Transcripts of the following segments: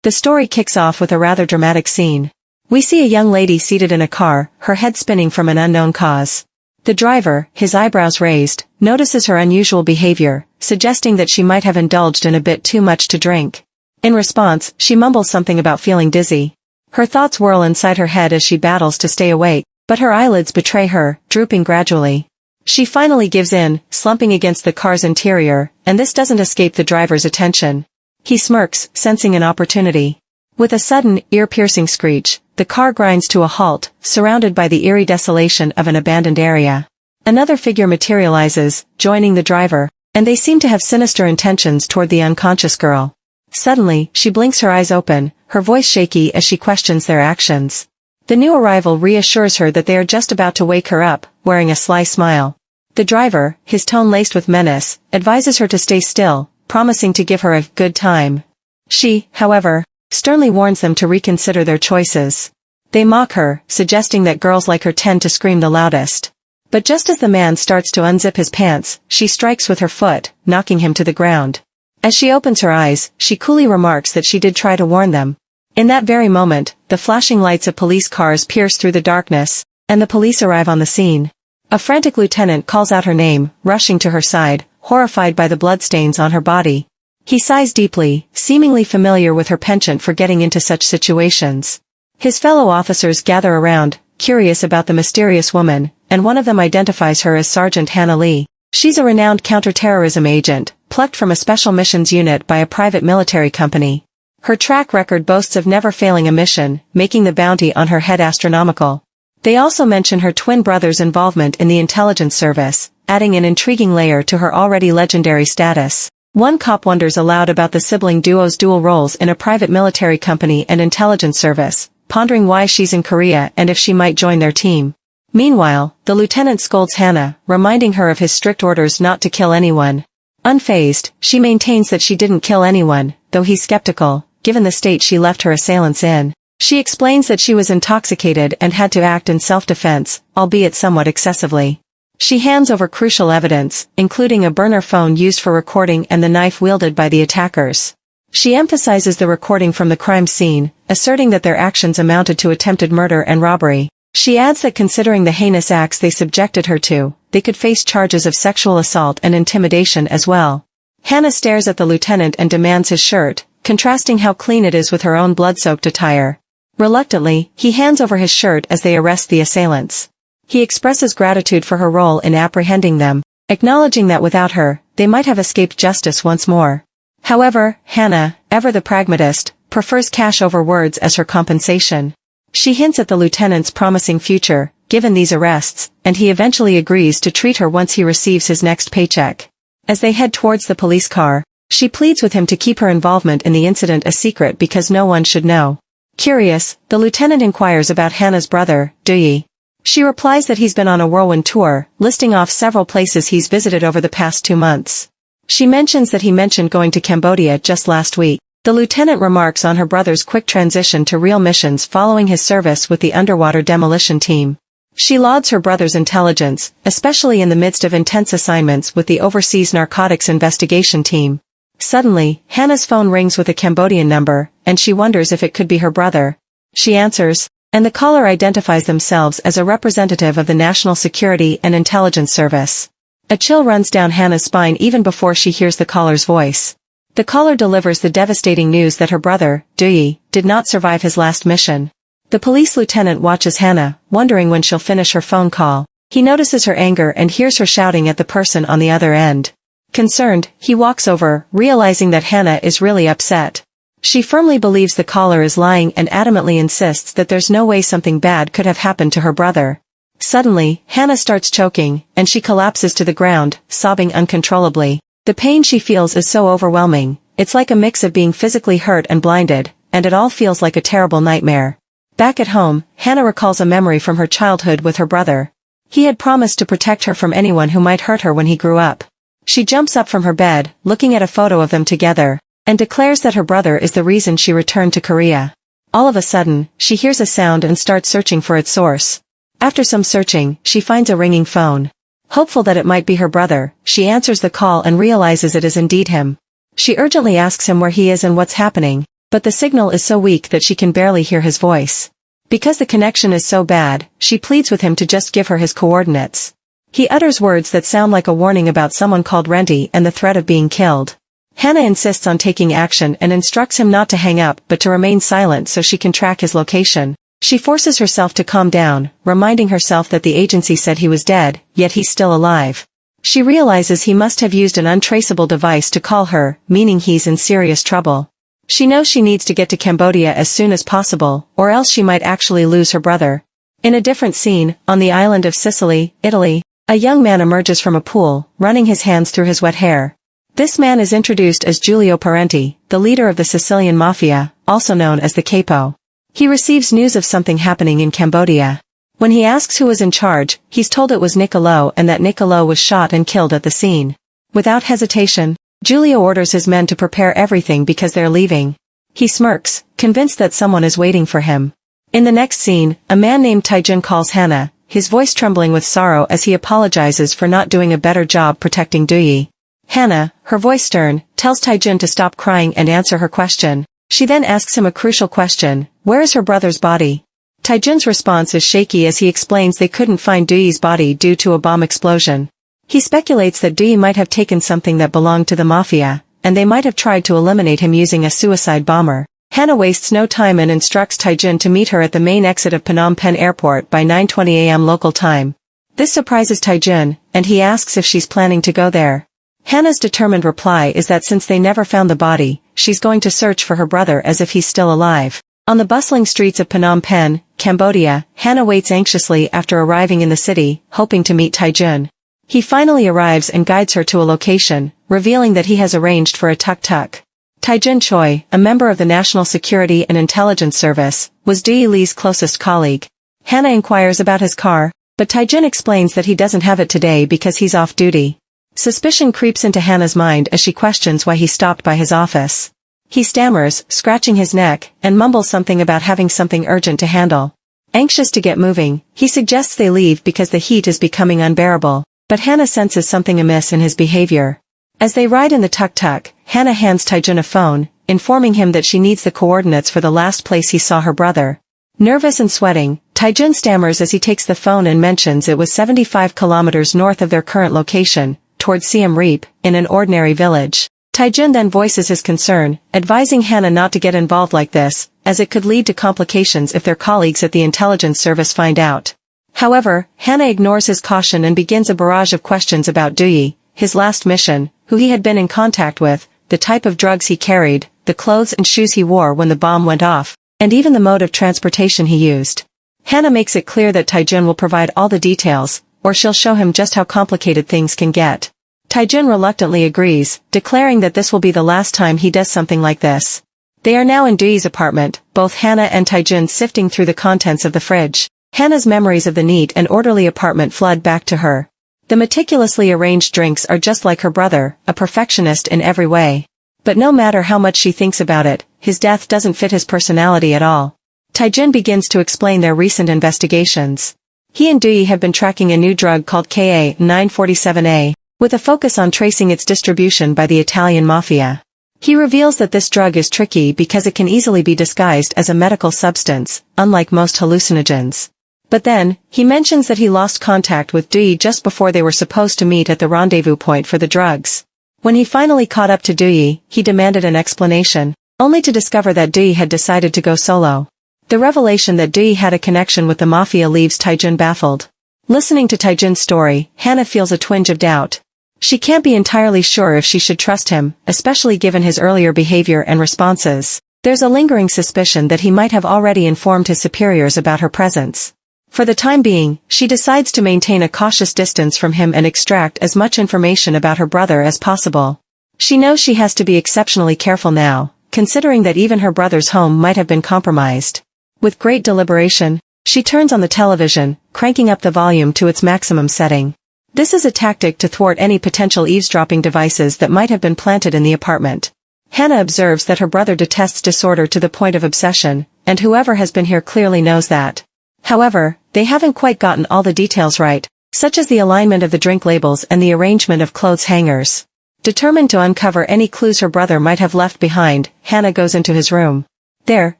The story kicks off with a rather dramatic scene. We see a young lady seated in a car, her head spinning from an unknown cause. The driver, his eyebrows raised, notices her unusual behavior, suggesting that she might have indulged in a bit too much to drink. In response, she mumbles something about feeling dizzy. Her thoughts whirl inside her head as she battles to stay awake, but her eyelids betray her, drooping gradually. She finally gives in, slumping against the car's interior, and this doesn't escape the driver's attention. He smirks, sensing an opportunity. With a sudden, ear-piercing screech, the car grinds to a halt, surrounded by the eerie desolation of an abandoned area. Another figure materializes, joining the driver, and they seem to have sinister intentions toward the unconscious girl. Suddenly, she blinks her eyes open, her voice shaky as she questions their actions. The new arrival reassures her that they are just about to wake her up, wearing a sly smile. The driver, his tone laced with menace, advises her to stay still, promising to give her a good time. She, however, sternly warns them to reconsider their choices. They mock her, suggesting that girls like her tend to scream the loudest. But just as the man starts to unzip his pants, she strikes with her foot, knocking him to the ground. As she opens her eyes, she coolly remarks that she did try to warn them. In that very moment, the flashing lights of police cars pierce through the darkness, and the police arrive on the scene. A frantic lieutenant calls out her name, rushing to her side, horrified by the bloodstains on her body. He sighs deeply, seemingly familiar with her penchant for getting into such situations. His fellow officers gather around, curious about the mysterious woman, and one of them identifies her as Sergeant Hannah Lee. She's a renowned counterterrorism agent, plucked from a special missions unit by a private military company. Her track record boasts of never failing a mission, making the bounty on her head astronomical. They also mention her twin brother's involvement in the intelligence service, adding an intriguing layer to her already legendary status. One cop wonders aloud about the sibling duo's dual roles in a private military company and intelligence service, pondering why she's in Korea and if she might join their team. Meanwhile, the lieutenant scolds Hannah, reminding her of his strict orders not to kill anyone. Unfazed, she maintains that she didn't kill anyone, though he's skeptical, given the state she left her assailants in. She explains that she was intoxicated and had to act in self-defense, albeit somewhat excessively. She hands over crucial evidence, including a burner phone used for recording and the knife wielded by the attackers. She emphasizes the recording from the crime scene, asserting that their actions amounted to attempted murder and robbery. She adds that considering the heinous acts they subjected her to, they could face charges of sexual assault and intimidation as well. Hannah stares at the lieutenant and demands his shirt, contrasting how clean it is with her own blood-soaked attire. Reluctantly, he hands over his shirt as they arrest the assailants. He expresses gratitude for her role in apprehending them, acknowledging that without her, they might have escaped justice once more. However, Hannah, ever the pragmatist, prefers cash over words as her compensation. She hints at the lieutenant's promising future, given these arrests, and he eventually agrees to treat her once he receives his next paycheck. As they head towards the police car, she pleads with him to keep her involvement in the incident a secret because no one should know. Curious, the lieutenant inquires about Hannah's brother, Dooyi. She replies that he's been on a whirlwind tour, listing off several places he's visited over the past 2 months. She mentions that he mentioned going to Cambodia just last week. The lieutenant remarks on her brother's quick transition to real missions following his service with the underwater demolition team. She lauds her brother's intelligence, especially in the midst of intense assignments with the Overseas Narcotics Investigation Team. Suddenly, Hannah's phone rings with a Cambodian number, and she wonders if it could be her brother. She answers, and the caller identifies themselves as a representative of the National Security and Intelligence Service. A chill runs down Hannah's spine even before she hears the caller's voice. The caller delivers the devastating news that her brother, Dooyi, did not survive his last mission. The police lieutenant watches Hannah, wondering when she'll finish her phone call. He notices her anger and hears her shouting at the person on the other end. Concerned, he walks over, realizing that Hannah is really upset. She firmly believes the caller is lying and adamantly insists that there's no way something bad could have happened to her brother. Suddenly, Hannah starts choking, and she collapses to the ground, sobbing uncontrollably. The pain she feels is so overwhelming, it's like a mix of being physically hurt and blinded, and it all feels like a terrible nightmare. Back at home, Hannah recalls a memory from her childhood with her brother. He had promised to protect her from anyone who might hurt her when he grew up. She jumps up from her bed, looking at a photo of them together, and declares that her brother is the reason she returned to Korea. All of a sudden, she hears a sound and starts searching for its source. After some searching, she finds a ringing phone. Hopeful that it might be her brother, she answers the call and realizes it is indeed him. She urgently asks him where he is and what's happening, but the signal is so weak that she can barely hear his voice. Because the connection is so bad, she pleads with him to just give her his coordinates. He utters words that sound like a warning about someone called Renti and the threat of being killed. Hannah insists on taking action and instructs him not to hang up but to remain silent so she can track his location. She forces herself to calm down, reminding herself that the agency said he was dead, yet he's still alive. She realizes he must have used an untraceable device to call her, meaning he's in serious trouble. She knows she needs to get to Cambodia as soon as possible, or else she might actually lose her brother. In a different scene, on the island of Sicily, Italy, a young man emerges from a pool, running his hands through his wet hair. This man is introduced as Giulio Parenti, the leader of the Sicilian Mafia, also known as the Capo. He receives news of something happening in Cambodia. When he asks who was in charge, he's told it was Niccolo and that Niccolo was shot and killed at the scene. Without hesitation, Giulio orders his men to prepare everything because they're leaving. He smirks, convinced that someone is waiting for him. In the next scene, a man named Taijin calls Hannah, his voice trembling with sorrow as he apologizes for not doing a better job protecting Duyi. Hannah, her voice stern, tells Taijin to stop crying and answer her question. She then asks him a crucial question: where is her brother's body? Taijin's response is shaky as he explains they couldn't find Duyi's body due to a bomb explosion. He speculates that Duyi might have taken something that belonged to the mafia, and they might have tried to eliminate him using a suicide bomber. Hannah wastes no time and instructs Taijin to meet her at the main exit of Phnom Penh Airport by 9:20 a.m. local time. This surprises Taijin, and he asks if she's planning to go there. Hannah's determined reply is that since they never found the body, she's going to search for her brother as if he's still alive. On the bustling streets of Phnom Penh, Cambodia, Hannah waits anxiously after arriving in the city, hoping to meet Taijin. He finally arrives and guides her to a location, revealing that he has arranged for a tuk-tuk. Taijin Choi, a member of the National Security and Intelligence Service, was Duyi Lee's closest colleague. Hannah inquires about his car, but Taijin explains that he doesn't have it today because he's off duty. Suspicion creeps into Hannah's mind as she questions why he stopped by his office. He stammers, scratching his neck, and mumbles something about having something urgent to handle. Anxious to get moving, he suggests they leave because the heat is becoming unbearable, but Hannah senses something amiss in his behavior. As they ride in the tuk-tuk, Hannah hands Taijin a phone, informing him that she needs the coordinates for the last place he saw her brother. Nervous and sweating, Taijin stammers as he takes the phone and mentions it was 75 kilometers north of their current location, towards Siem Reap, in an ordinary village. Taijin then voices his concern, advising Hannah not to get involved like this, as it could lead to complications if their colleagues at the intelligence service find out. However, Hannah ignores his caution and begins a barrage of questions about Duyi, his last mission, who he had been in contact with, the type of drugs he carried, the clothes and shoes he wore when the bomb went off, and even the mode of transportation he used. Hannah makes it clear that Taijin will provide all the details, or she'll show him just how complicated things can get. Taijin reluctantly agrees, declaring that this will be the last time he does something like this. They are now in Duyi's apartment, both Hannah and Taijin sifting through the contents of the fridge. Hannah's memories of the neat and orderly apartment flood back to her. The meticulously arranged drinks are just like her brother, a perfectionist in every way. But no matter how much she thinks about it, his death doesn't fit his personality at all. Taijin begins to explain their recent investigations. He and Duyi have been tracking a new drug called Ka-947A, with a focus on tracing its distribution by the Italian mafia. He reveals that this drug is tricky because it can easily be disguised as a medical substance, unlike most hallucinogens. But then, he mentions that he lost contact with Duyi just before they were supposed to meet at the rendezvous point for the drugs. When he finally caught up to Duyi, he demanded an explanation, only to discover that Duyi had decided to go solo. The revelation that Duyi had a connection with the mafia leaves Taijin baffled. Listening to Taijin's story, Hannah feels a twinge of doubt. She can't be entirely sure if she should trust him, especially given his earlier behavior and responses. There's a lingering suspicion that he might have already informed his superiors about her presence. For the time being, she decides to maintain a cautious distance from him and extract as much information about her brother as possible. She knows she has to be exceptionally careful now, considering that even her brother's home might have been compromised. With great deliberation, she turns on the television, cranking up the volume to its maximum setting. This is a tactic to thwart any potential eavesdropping devices that might have been planted in the apartment. Hannah observes that her brother detests disorder to the point of obsession, and whoever has been here clearly knows that. However, they haven't quite gotten all the details right, such as the alignment of the drink labels and the arrangement of clothes hangers. Determined to uncover any clues her brother might have left behind, Hannah goes into his room. There,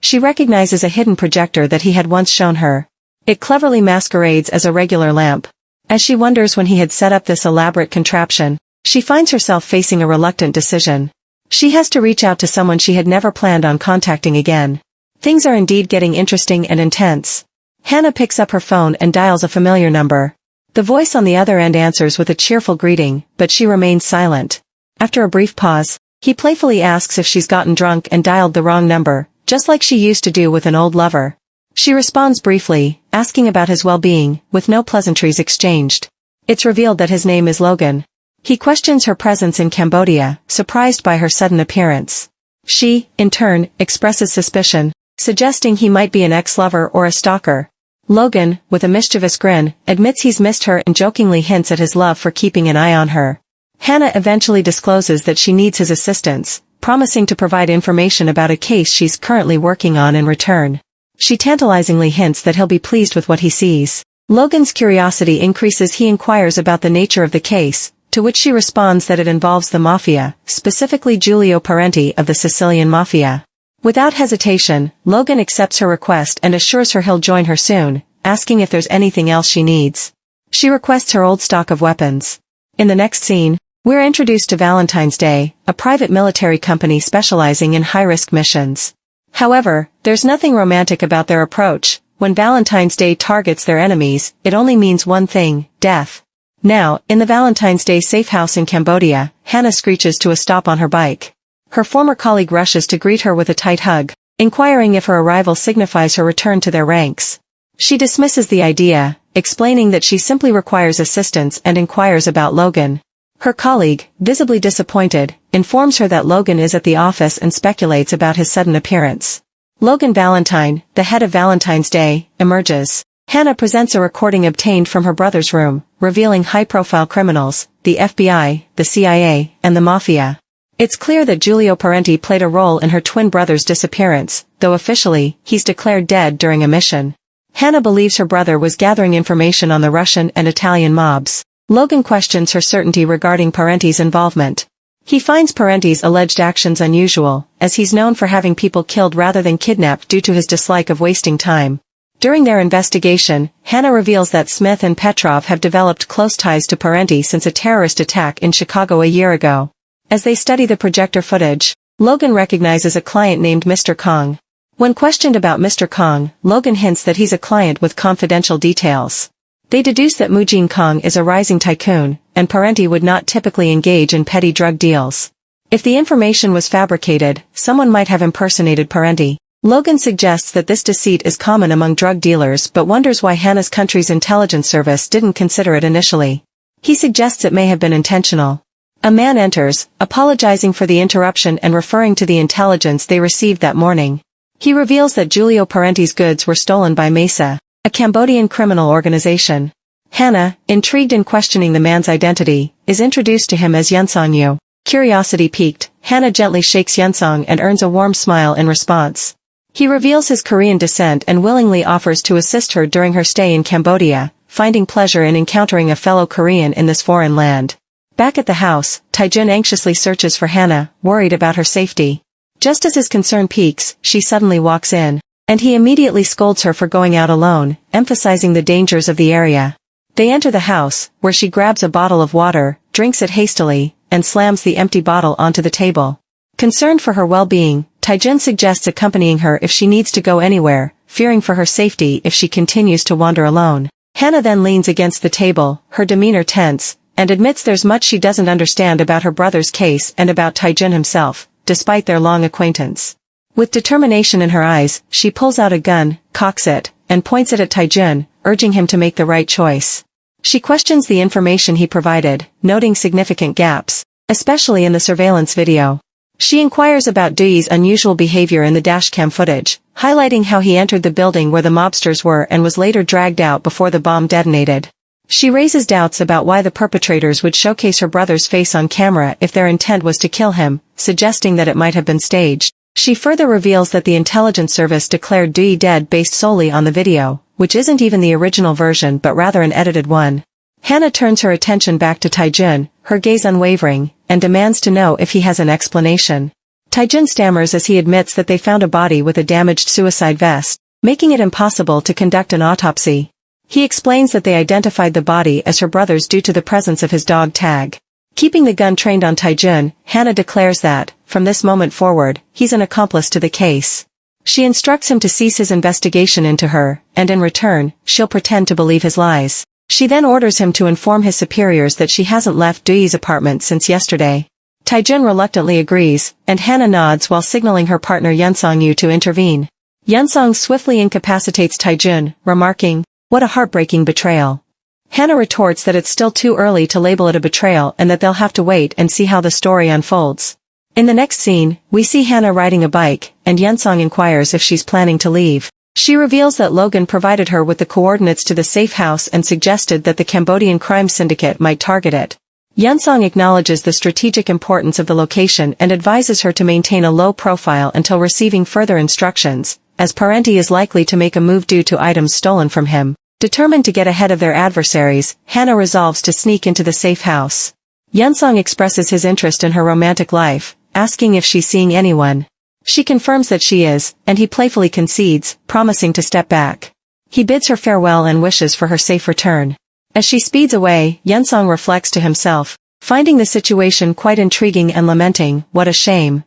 she recognizes a hidden projector that he had once shown her. It cleverly masquerades as a regular lamp. As she wonders when he had set up this elaborate contraption, she finds herself facing a reluctant decision. She has to reach out to someone she had never planned on contacting again. Things are indeed getting interesting and intense. Hannah picks up her phone and dials a familiar number. The voice on the other end answers with a cheerful greeting, but she remains silent. After a brief pause, he playfully asks if she's gotten drunk and dialed the wrong number, just like she used to do with an old lover. She responds briefly, asking about his well-being, with no pleasantries exchanged. It's revealed that his name is Logan. He questions her presence in Cambodia, surprised by her sudden appearance. She, in turn, expresses suspicion, suggesting he might be an ex-lover or a stalker. Logan, with a mischievous grin, admits he's missed her and jokingly hints at his love for keeping an eye on her. Hannah eventually discloses that she needs his assistance, promising to provide information about a case she's currently working on in return. She tantalizingly hints that he'll be pleased with what he sees. Logan's curiosity increases. He inquires about the nature of the case, to which she responds that it involves the Mafia, specifically Giulio Parenti of the Sicilian Mafia. Without hesitation, Logan accepts her request and assures her he'll join her soon, asking if there's anything else she needs. She requests her old stock of weapons. In the next scene, we're introduced to Valentine's Day, a private military company specializing in high-risk missions. However, there's nothing romantic about their approach. When Valentine's Day targets their enemies, it only means one thing: death. Now, in the Valentine's Day safe house in Cambodia, Hannah screeches to a stop on her bike. Her former colleague rushes to greet her with a tight hug, inquiring if her arrival signifies her return to their ranks. She dismisses the idea, explaining that she simply requires assistance and inquires about Logan. Her colleague, visibly disappointed, informs her that Logan is at the office and speculates about his sudden appearance. Logan Valentine, the head of Valentine's Day, emerges. Hannah presents a recording obtained from her brother's room, revealing high-profile criminals, the FBI, the CIA, and the Mafia. It's clear that Giulio Parenti played a role in her twin brother's disappearance, though officially, he's declared dead during a mission. Hannah believes her brother was gathering information on the Russian and Italian mobs. Logan questions her certainty regarding Parenti's involvement. He finds Parenti's alleged actions unusual, as he's known for having people killed rather than kidnapped due to his dislike of wasting time. During their investigation, Hannah reveals that Smith and Petrov have developed close ties to Parenti since a terrorist attack in Chicago a year ago. As they study the projector footage, Logan recognizes a client named Mr. Kong. When questioned about Mr. Kong, Logan hints that he's a client with confidential details. They deduce that Mujin Kong is a rising tycoon, and Parenti would not typically engage in petty drug deals. If the information was fabricated, someone might have impersonated Parenti. Logan suggests that this deceit is common among drug dealers but wonders why Hannah's country's intelligence service didn't consider it initially. He suggests it may have been intentional. A man enters, apologizing for the interruption and referring to the intelligence they received that morning. He reveals that Giulio Parenti's goods were stolen by Mesa, a Cambodian criminal organization. Hannah, intrigued and questioning the man's identity, is introduced to him as Yunsong. Curiosity piqued, Hannah gently shakes Yunsong and earns a warm smile in response. He reveals his Korean descent and willingly offers to assist her during her stay in Cambodia, finding pleasure in encountering a fellow Korean in this foreign land. Back at the house, Taejun anxiously searches for Hannah, worried about her safety. Just as his concern peaks, she suddenly walks in, and he immediately scolds her for going out alone, emphasizing the dangers of the area. They enter the house, where she grabs a bottle of water, drinks it hastily, and slams the empty bottle onto the table. Concerned for her well-being, Taejun suggests accompanying her if she needs to go anywhere, fearing for her safety if she continues to wander alone. Hannah then leans against the table, her demeanor tense, and admits there's much she doesn't understand about her brother's case and about Taejun himself, despite their long acquaintance. With determination in her eyes, she pulls out a gun, cocks it, and points it at Taejun, urging him to make the right choice. She questions the information he provided, noting significant gaps, especially in the surveillance video. She inquires about Dui's unusual behavior in the dashcam footage, highlighting how he entered the building where the mobsters were and was later dragged out before the bomb detonated. She raises doubts about why the perpetrators would showcase her brother's face on camera if their intent was to kill him, suggesting that it might have been staged. She further reveals that the intelligence service declared Dui dead based solely on the video, which isn't even the original version but rather an edited one. Hannah turns her attention back to Taejun, her gaze unwavering, and demands to know if he has an explanation. Taejin stammers as he admits that they found a body with a damaged suicide vest, making it impossible to conduct an autopsy. He explains that they identified the body as her brother's due to the presence of his dog Tag. Keeping the gun trained on Taejin, Hannah declares that, from this moment forward, he's an accomplice to the case. She instructs him to cease his investigation into her, and in return, she'll pretend to believe his lies. She then orders him to inform his superiors that she hasn't left Dui's apartment since yesterday. Taejin reluctantly agrees, and Hannah nods while signaling her partner Yunsong-yu to intervene. Yunsong swiftly incapacitates Taejin, remarking, "What a heartbreaking betrayal." Hannah retorts that it's still too early to label it a betrayal and that they'll have to wait and see how the story unfolds. In the next scene, we see Hannah riding a bike, and Yunsong inquires if she's planning to leave. She reveals that Logan provided her with the coordinates to the safe house and suggested that the Cambodian crime syndicate might target it. Yunsong acknowledges the strategic importance of the location and advises her to maintain a low profile until receiving further instructions, as Parenti is likely to make a move due to items stolen from him. Determined to get ahead of their adversaries, Hannah resolves to sneak into the safe house. Yunsong expresses his interest in her romantic life, asking if she's seeing anyone. She confirms that she is, and he playfully concedes, promising to step back. He bids her farewell and wishes for her safe return. As she speeds away, Yunsong reflects to himself, finding the situation quite intriguing and lamenting, "What a shame."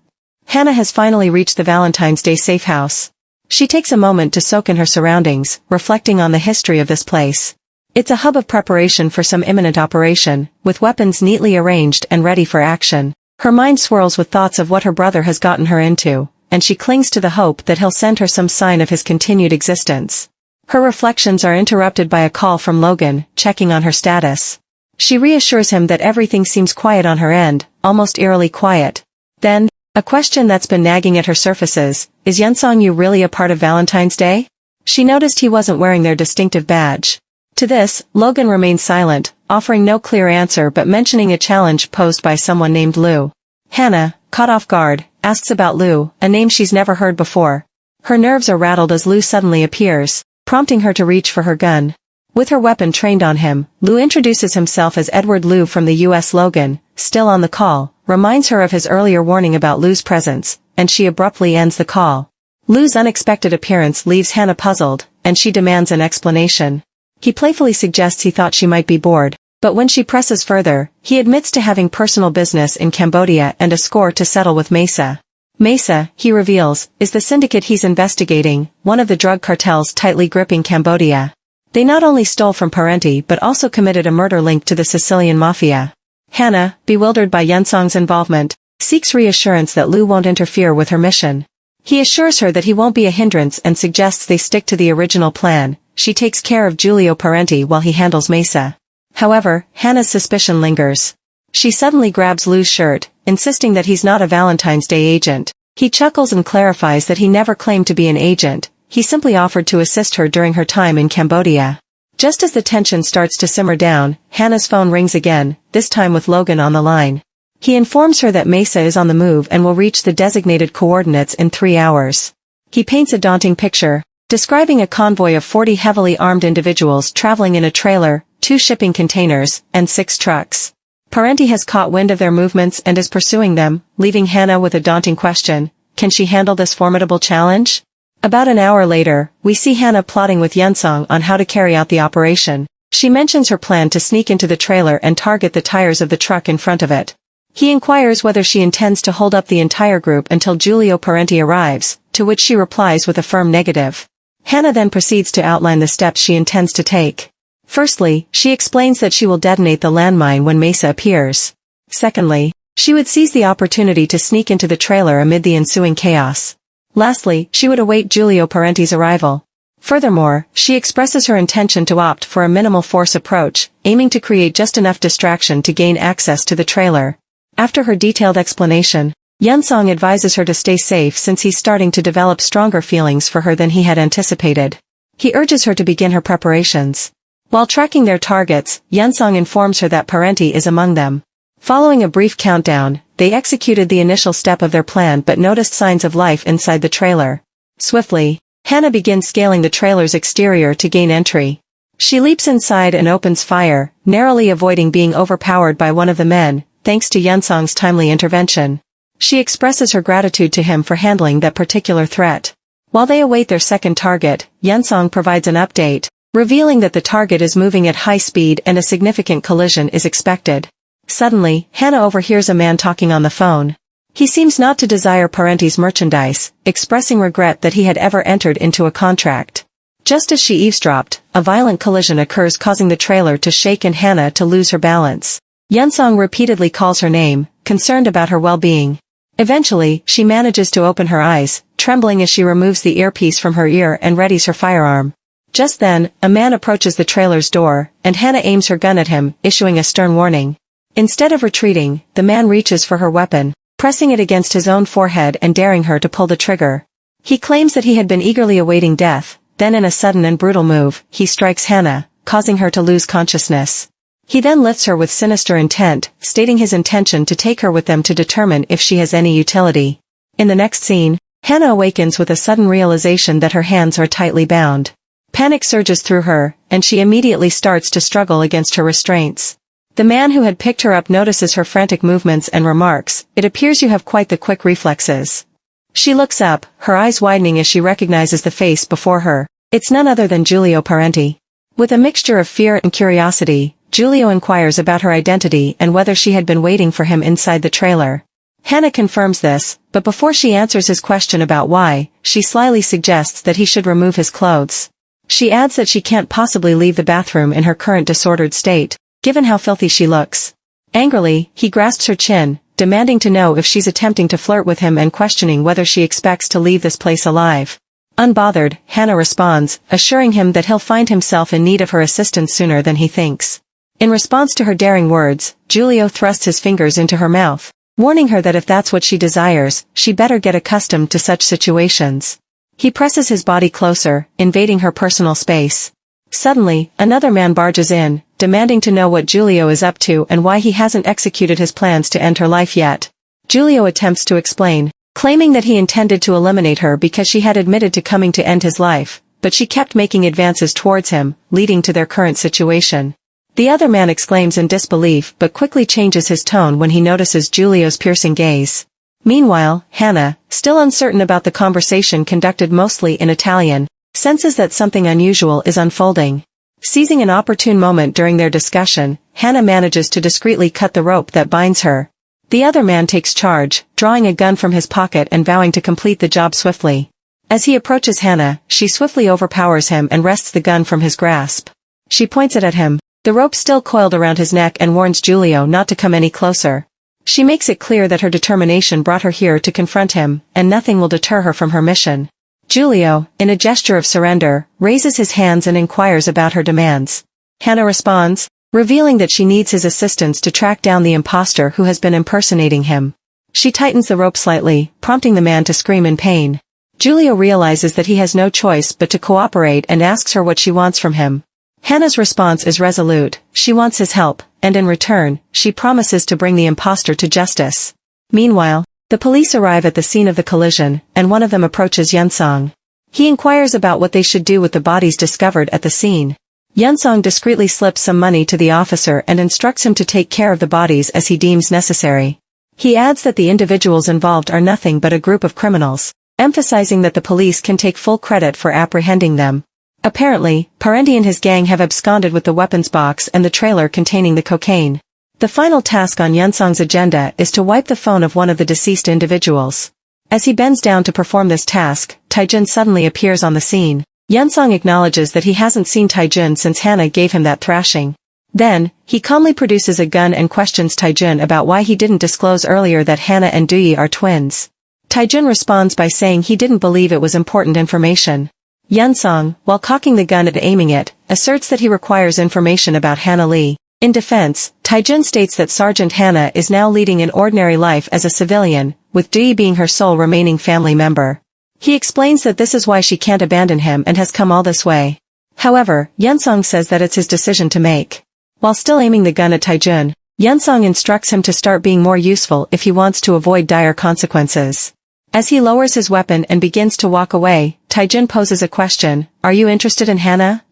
Hannah has finally reached the Valentine's Day safe house. She takes a moment to soak in her surroundings, reflecting on the history of this place. It's a hub of preparation for some imminent operation, with weapons neatly arranged and ready for action. Her mind swirls with thoughts of what her brother has gotten her into, and she clings to the hope that he'll send her some sign of his continued existence. Her reflections are interrupted by a call from Logan, checking on her status. She reassures him that everything seems quiet on her end, almost eerily quiet. Then, a question that's been nagging at her surfaces, is Yunsong-yu really a part of Valentine's Day? She noticed he wasn't wearing their distinctive badge. To this, Logan remains silent, offering no clear answer but mentioning a challenge posed by someone named Lu. Hannah, caught off guard, asks about Lu, a name she's never heard before. Her nerves are rattled as Lu suddenly appears, prompting her to reach for her gun. With her weapon trained on him, Lu introduces himself as Edward Lu from the US. Logan, still on the call, reminds her of his earlier warning about Lu's presence, and she abruptly ends the call. Lu's unexpected appearance leaves Hannah puzzled, and she demands an explanation. He playfully suggests he thought she might be bored, but when she presses further, he admits to having personal business in Cambodia and a score to settle with Mesa. Mesa, he reveals, is the syndicate he's investigating, one of the drug cartels tightly gripping Cambodia. They not only stole from Parenti but also committed a murder linked to the Sicilian mafia. Hannah, bewildered by Yunsong's involvement, seeks reassurance that Lu won't interfere with her mission. He assures her that he won't be a hindrance and suggests they stick to the original plan. She takes care of Giulio Parenti while he handles Mesa. However, Hannah's suspicion lingers. She suddenly grabs Lu's shirt, insisting that he's not a Valentine's Day agent. He chuckles and clarifies that he never claimed to be an agent, he simply offered to assist her during her time in Cambodia. Just as the tension starts to simmer down, Hannah's phone rings again, this time with Logan on the line. He informs her that Mesa is on the move and will reach the designated coordinates in 3 hours. He paints a daunting picture, describing a convoy of 40 heavily armed individuals traveling in a trailer, 2 shipping containers, and 6 trucks. Parenti has caught wind of their movements and is pursuing them, leaving Hannah with a daunting question: can she handle this formidable challenge? About an hour later, we see Hannah plotting with Yunsong on how to carry out the operation. She mentions her plan to sneak into the trailer and target the tires of the truck in front of it. He inquires whether she intends to hold up the entire group until Giulio Parenti arrives, to which she replies with a firm negative. Hannah then proceeds to outline the steps she intends to take. Firstly, she explains that she will detonate the landmine when Mesa appears. Secondly, she would seize the opportunity to sneak into the trailer amid the ensuing chaos. Lastly, she would await Giulio Parenti's arrival. Furthermore, she expresses her intention to opt for a minimal force approach, aiming to create just enough distraction to gain access to the trailer. After her detailed explanation, Yunsong advises her to stay safe since he's starting to develop stronger feelings for her than he had anticipated. He urges her to begin her preparations. While tracking their targets, Yunsong informs her that Parenti is among them. Following a brief countdown, they executed the initial step of their plan but noticed signs of life inside the trailer. Swiftly, Hannah begins scaling the trailer's exterior to gain entry. She leaps inside and opens fire, narrowly avoiding being overpowered by one of the men, thanks to Yunsong's timely intervention. She expresses her gratitude to him for handling that particular threat. While they await their second target, Yunsong provides an update, revealing that the target is moving at high speed and a significant collision is expected. Suddenly, Hannah overhears a man talking on the phone. He seems not to desire Parenti's merchandise, expressing regret that he had ever entered into a contract. Just as she eavesdropped, a violent collision occurs causing the trailer to shake and Hannah to lose her balance. Yunsong repeatedly calls her name, concerned about her well-being. Eventually, she manages to open her eyes, trembling as she removes the earpiece from her ear and readies her firearm. Just then, a man approaches the trailer's door, and Hannah aims her gun at him, issuing a stern warning. Instead of retreating, the man reaches for her weapon, pressing it against his own forehead and daring her to pull the trigger. He claims that he had been eagerly awaiting death, then in a sudden and brutal move, he strikes Hannah, causing her to lose consciousness. He then lifts her with sinister intent, stating his intention to take her with them to determine if she has any utility. In the next scene, Hannah awakens with a sudden realization that her hands are tightly bound. Panic surges through her, and she immediately starts to struggle against her restraints. The man who had picked her up notices her frantic movements and remarks, "It appears you have quite the quick reflexes." She looks up, her eyes widening as she recognizes the face before her. It's none other than Giulio Parenti. With a mixture of fear and curiosity, Giulio inquires about her identity and whether she had been waiting for him inside the trailer. Hannah confirms this, but before she answers his question about why, she slyly suggests that he should remove his clothes. She adds that she can't possibly leave the bathroom in her current disordered state, given how filthy she looks. Angrily, he grasps her chin, demanding to know if she's attempting to flirt with him and questioning whether she expects to leave this place alive. Unbothered, Hannah responds, assuring him that he'll find himself in need of her assistance sooner than he thinks. In response to her daring words, Giulio thrusts his fingers into her mouth, warning her that if that's what she desires, she better get accustomed to such situations. He presses his body closer, invading her personal space. Suddenly, another man barges in, demanding to know what Giulio is up to and why he hasn't executed his plans to end her life yet. Giulio attempts to explain, claiming that he intended to eliminate her because she had admitted to coming to end his life, but she kept making advances towards him, leading to their current situation. The other man exclaims in disbelief but quickly changes his tone when he notices Giulio's piercing gaze. Meanwhile, Hannah, still uncertain about the conversation conducted mostly in Italian, senses that something unusual is unfolding. Seizing an opportune moment during their discussion, Hannah manages to discreetly cut the rope that binds her. The other man takes charge, drawing a gun from his pocket and vowing to complete the job swiftly. As he approaches Hannah, she swiftly overpowers him and wrests the gun from his grasp. She points it at him, the rope still coiled around his neck, and warns Giulio not to come any closer. She makes it clear that her determination brought her here to confront him, and nothing will deter her from her mission. Giulio, in a gesture of surrender, raises his hands and inquires about her demands. Hannah responds, revealing that she needs his assistance to track down the imposter who has been impersonating him. She tightens the rope slightly, prompting the man to scream in pain. Giulio realizes that he has no choice but to cooperate and asks her what she wants from him. Hannah's response is resolute, she wants his help, and in return, she promises to bring the imposter to justice. Meanwhile, the police arrive at the scene of the collision, and one of them approaches Yunsong. He inquires about what they should do with the bodies discovered at the scene. Yunsong discreetly slips some money to the officer and instructs him to take care of the bodies as he deems necessary. He adds that the individuals involved are nothing but a group of criminals, emphasizing that the police can take full credit for apprehending them. Apparently, Parenti and his gang have absconded with the weapons box and the trailer containing the cocaine. The final task on Yunsong's agenda is to wipe the phone of one of the deceased individuals. As he bends down to perform this task, Taijun suddenly appears on the scene. Yunsong acknowledges that he hasn't seen Taijun since Hannah gave him that thrashing. Then, he calmly produces a gun and questions Taijun about why he didn't disclose earlier that Hannah and Duyi are twins. Taijun responds by saying he didn't believe it was important information. Yunsong, while cocking the gun and aiming it, asserts that he requires information about Hannah Lee. In defense, Taijun states that Sergeant Hannah is now leading an ordinary life as a civilian, with Duyi being her sole remaining family member. He explains that this is why she can't abandon him and has come all this way. However, Yunsong says that it's his decision to make. While still aiming the gun at Taijun, Yunsong instructs him to start being more useful if he wants to avoid dire consequences. As he lowers his weapon and begins to walk away, Taijun poses a question, "Are you interested in Hannah?"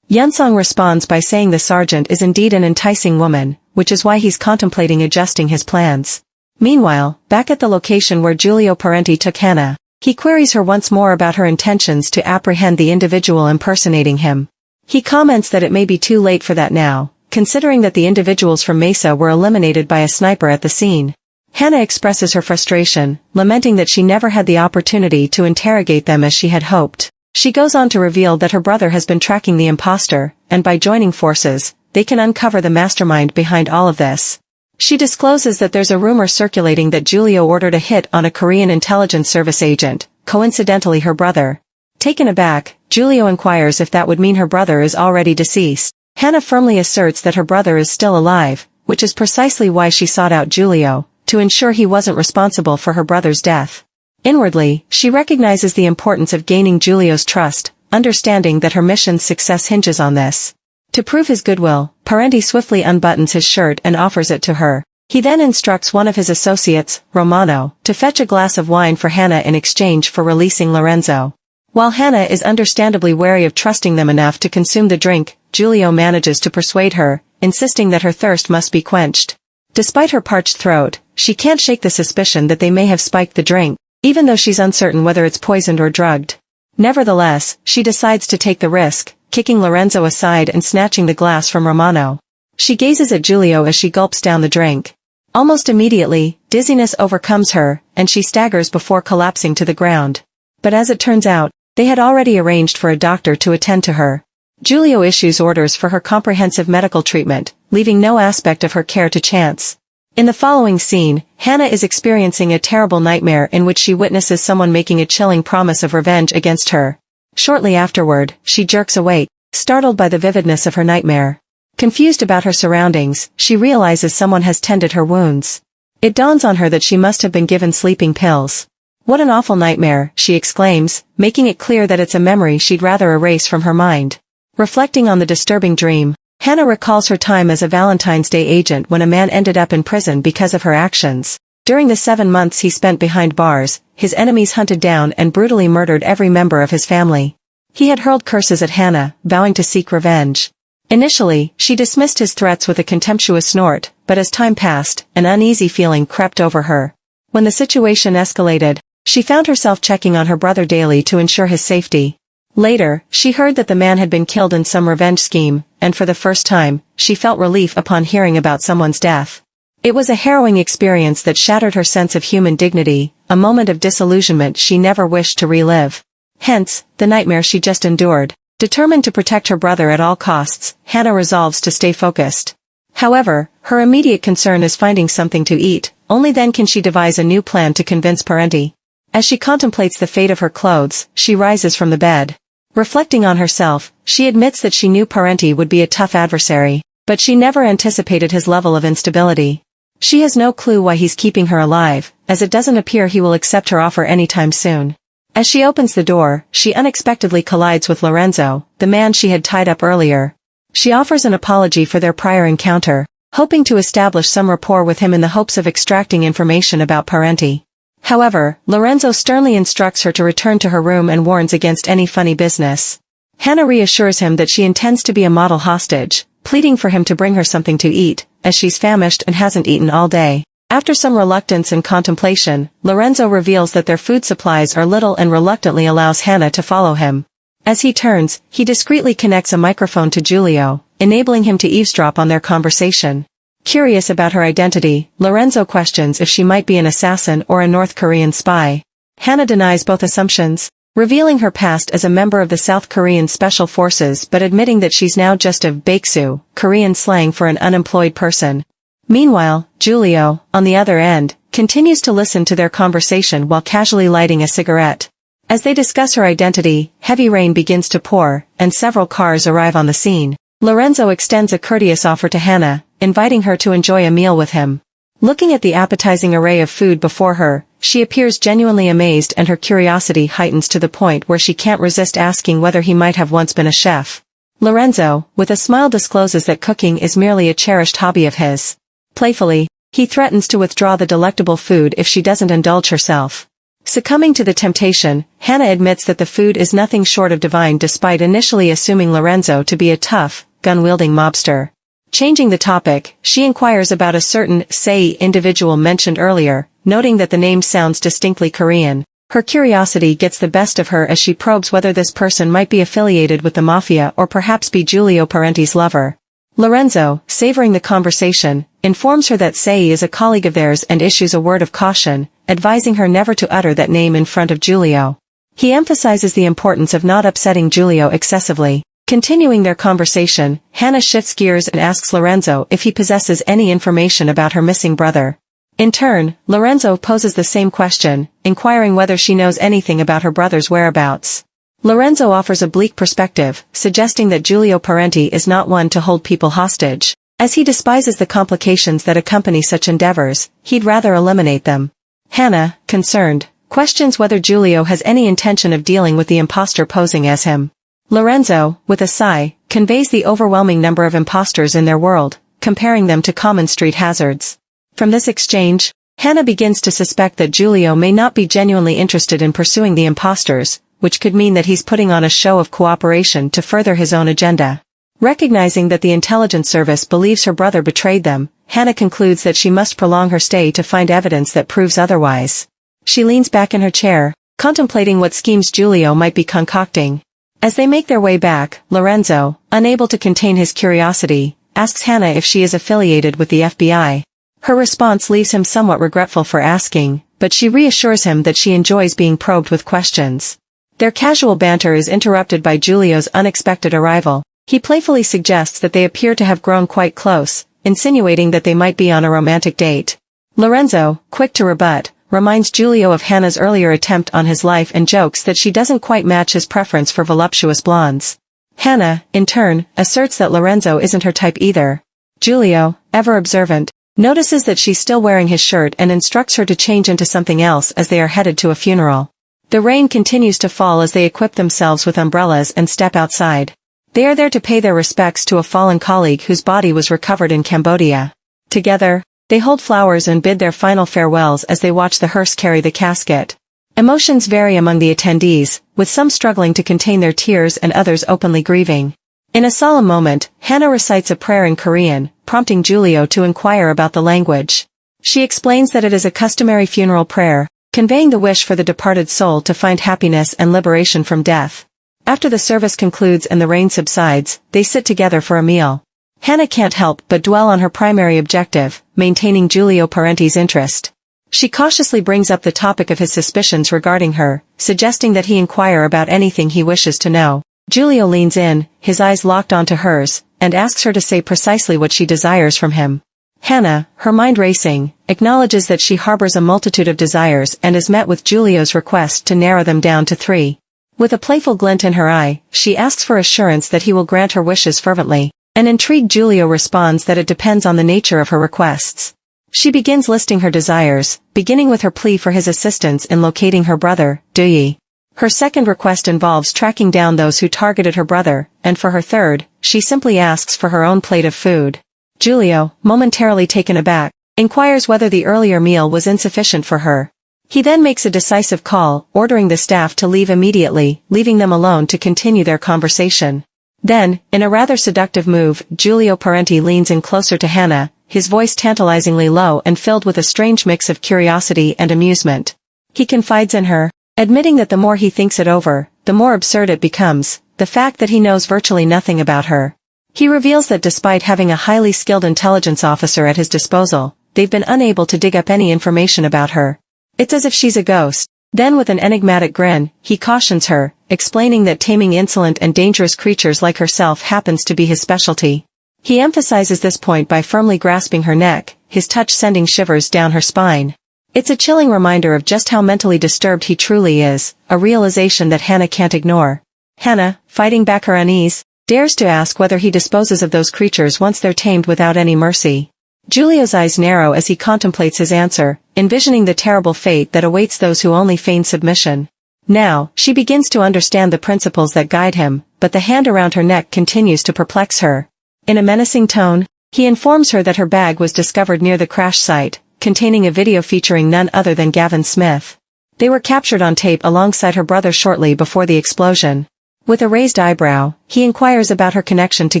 Yunsong responds by saying the sergeant is indeed an enticing woman, which is why he's contemplating adjusting his plans. Meanwhile, back at the location where Giulio Parenti took Hannah, he queries her once more about her intentions to apprehend the individual impersonating him. He comments that it may be too late for that now, considering that the individuals from Mesa were eliminated by a sniper at the scene. Hannah expresses her frustration, lamenting that she never had the opportunity to interrogate them as she had hoped. She goes on to reveal that her brother has been tracking the imposter, and by joining forces, they can uncover the mastermind behind all of this. She discloses that there's a rumor circulating that Giulio ordered a hit on a Korean intelligence service agent, coincidentally her brother. Taken aback, Giulio inquires if that would mean her brother is already deceased. Hannah firmly asserts that her brother is still alive, which is precisely why she sought out Giulio, to ensure he wasn't responsible for her brother's death. Inwardly, she recognizes the importance of gaining Giulio's trust, understanding that her mission's success hinges on this. To prove his goodwill, Parenti swiftly unbuttons his shirt and offers it to her. He then instructs one of his associates, Romano, to fetch a glass of wine for Hannah in exchange for releasing Lorenzo. While Hannah is understandably wary of trusting them enough to consume the drink, Giulio manages to persuade her, insisting that her thirst must be quenched. Despite her parched throat, she can't shake the suspicion that they may have spiked the drink, even though she's uncertain whether it's poisoned or drugged. Nevertheless, she decides to take the risk, kicking Lorenzo aside and snatching the glass from Romano. She gazes at Giulio as she gulps down the drink. Almost immediately, dizziness overcomes her, and she staggers before collapsing to the ground. But as it turns out, they had already arranged for a doctor to attend to her. Giulio issues orders for her comprehensive medical treatment, leaving no aspect of her care to chance. In the following scene, Hannah is experiencing a terrible nightmare in which she witnesses someone making a chilling promise of revenge against her. Shortly afterward, she jerks awake, startled by the vividness of her nightmare. Confused about her surroundings, she realizes someone has tended her wounds. It dawns on her that she must have been given sleeping pills. "What an awful nightmare," she exclaims, making it clear that it's a memory she'd rather erase from her mind. Reflecting on the disturbing dream, Hannah recalls her time as a Valentine's Day agent when a man ended up in prison because of her actions. During the 7 months he spent behind bars, his enemies hunted down and brutally murdered every member of his family. He had hurled curses at Hannah, vowing to seek revenge. Initially, she dismissed his threats with a contemptuous snort, but as time passed, an uneasy feeling crept over her. When the situation escalated, she found herself checking on her brother daily to ensure his safety. Later, she heard that the man had been killed in some revenge scheme, and for the first time, she felt relief upon hearing about someone's death. It was a harrowing experience that shattered her sense of human dignity, a moment of disillusionment she never wished to relive. Hence, the nightmare she just endured. Determined to protect her brother at all costs, Hannah resolves to stay focused. However, her immediate concern is finding something to eat, only then can she devise a new plan to convince Parenti. As she contemplates the fate of her clothes, she rises from the bed. Reflecting on herself, she admits that she knew Parenti would be a tough adversary, but she never anticipated his level of instability. She has no clue why he's keeping her alive, as it doesn't appear he will accept her offer anytime soon. As she opens the door, she unexpectedly collides with Lorenzo, the man she had tied up earlier. She offers an apology for their prior encounter, hoping to establish some rapport with him in the hopes of extracting information about Parenti. However, Lorenzo sternly instructs her to return to her room and warns against any funny business. Hannah reassures him that she intends to be a model hostage, pleading for him to bring her something to eat, as she's famished and hasn't eaten all day. After some reluctance and contemplation, Lorenzo reveals that their food supplies are little and reluctantly allows Hannah to follow him. As he turns, he discreetly connects a microphone to Giulio, enabling him to eavesdrop on their conversation. Curious about her identity, Lorenzo questions if she might be an assassin or a North Korean spy. Hannah denies both assumptions, revealing her past as a member of the South Korean Special Forces but admitting that she's now just a baeksu, Korean slang for an unemployed person. Meanwhile, Giulio, on the other end, continues to listen to their conversation while casually lighting a cigarette. As they discuss her identity, heavy rain begins to pour, and several cars arrive on the scene. Lorenzo extends a courteous offer to Hannah, inviting her to enjoy a meal with him. Looking at the appetizing array of food before her, she appears genuinely amazed and her curiosity heightens to the point where she can't resist asking whether he might have once been a chef. Lorenzo, with a smile, discloses that cooking is merely a cherished hobby of his. Playfully, he threatens to withdraw the delectable food if she doesn't indulge herself. Succumbing to the temptation, Hannah admits that the food is nothing short of divine despite initially assuming Lorenzo to be a tough, gun-wielding mobster. Changing the topic, she inquires about a certain Sei individual mentioned earlier, noting that the name sounds distinctly Korean. Her curiosity gets the best of her as she probes whether this person might be affiliated with the mafia or perhaps be Giulio Parenti's lover. Lorenzo, savoring the conversation, informs her that Sei is a colleague of theirs and issues a word of caution, advising her never to utter that name in front of Giulio. He emphasizes the importance of not upsetting Giulio excessively. Continuing their conversation, Hannah shifts gears and asks Lorenzo if he possesses any information about her missing brother. In turn, Lorenzo poses the same question, inquiring whether she knows anything about her brother's whereabouts. Lorenzo offers a bleak perspective, suggesting that Giulio Parenti is not one to hold people hostage. As he despises the complications that accompany such endeavors, he'd rather eliminate them. Hannah, concerned, questions whether Giulio has any intention of dealing with the imposter posing as him. Lorenzo, with a sigh, conveys the overwhelming number of imposters in their world, comparing them to common street hazards. From this exchange, Hannah begins to suspect that Giulio may not be genuinely interested in pursuing the imposters, which could mean that he's putting on a show of cooperation to further his own agenda. Recognizing that the intelligence service believes her brother betrayed them, Hannah concludes that she must prolong her stay to find evidence that proves otherwise. She leans back in her chair, contemplating what schemes Giulio might be concocting. As they make their way back, Lorenzo, unable to contain his curiosity, asks Hannah if she is affiliated with the FBI. Her response leaves him somewhat regretful for asking, but she reassures him that she enjoys being probed with questions. Their casual banter is interrupted by Giulio's unexpected arrival. He playfully suggests that they appear to have grown quite close, insinuating that they might be on a romantic date. Lorenzo, quick to rebut, reminds Giulio of Hannah's earlier attempt on his life and jokes that she doesn't quite match his preference for voluptuous blondes. Hannah, in turn, asserts that Lorenzo isn't her type either. Giulio, ever observant, notices that she's still wearing his shirt and instructs her to change into something else as they are headed to a funeral. The rain continues to fall as they equip themselves with umbrellas and step outside. They are there to pay their respects to a fallen colleague whose body was recovered in Cambodia. Together, they hold flowers and bid their final farewells as they watch the hearse carry the casket. Emotions vary among the attendees, with some struggling to contain their tears and others openly grieving. In a solemn moment, Hannah recites a prayer in Korean, prompting Giulio to inquire about the language. She explains that it is a customary funeral prayer, conveying the wish for the departed soul to find happiness and liberation from death. After the service concludes and the rain subsides, they sit together for a meal. Hannah can't help but dwell on her primary objective, maintaining Giulio Parenti's interest. She cautiously brings up the topic of his suspicions regarding her, suggesting that he inquire about anything he wishes to know. Giulio leans in, his eyes locked onto hers, and asks her to say precisely what she desires from him. Hannah, her mind racing, acknowledges that she harbors a multitude of desires and is met with Giulio's request to narrow them down to 3. With a playful glint in her eye, she asks for assurance that he will grant her wishes fervently. An intrigued Giulio responds that it depends on the nature of her requests. She begins listing her desires, beginning with her plea for his assistance in locating her brother, Duyi. Her second request involves tracking down those who targeted her brother, and for her third, she simply asks for her own plate of food. Giulio, momentarily taken aback, inquires whether the earlier meal was insufficient for her. He then makes a decisive call, ordering the staff to leave immediately, leaving them alone to continue their conversation. Then, in a rather seductive move, Giulio Parenti leans in closer to Hannah, his voice tantalizingly low and filled with a strange mix of curiosity and amusement. He confides in her, admitting that the more he thinks it over, the more absurd it becomes, the fact that he knows virtually nothing about her. He reveals that despite having a highly skilled intelligence officer at his disposal, they've been unable to dig up any information about her. It's as if she's a ghost. Then with an enigmatic grin, he cautions her, explaining that taming insolent and dangerous creatures like herself happens to be his specialty. He emphasizes this point by firmly grasping her neck, his touch sending shivers down her spine. It's a chilling reminder of just how mentally disturbed he truly is, a realization that Hannah can't ignore. Hannah, fighting back her unease, dares to ask whether he disposes of those creatures once they're tamed without any mercy. Giulio's eyes narrow as he contemplates his answer, envisioning the terrible fate that awaits those who only feign submission. Now, she begins to understand the principles that guide him, but the hand around her neck continues to perplex her. In a menacing tone, he informs her that her bag was discovered near the crash site, containing a video featuring none other than Gavin Smith. They were captured on tape alongside her brother shortly before the explosion. With a raised eyebrow, he inquires about her connection to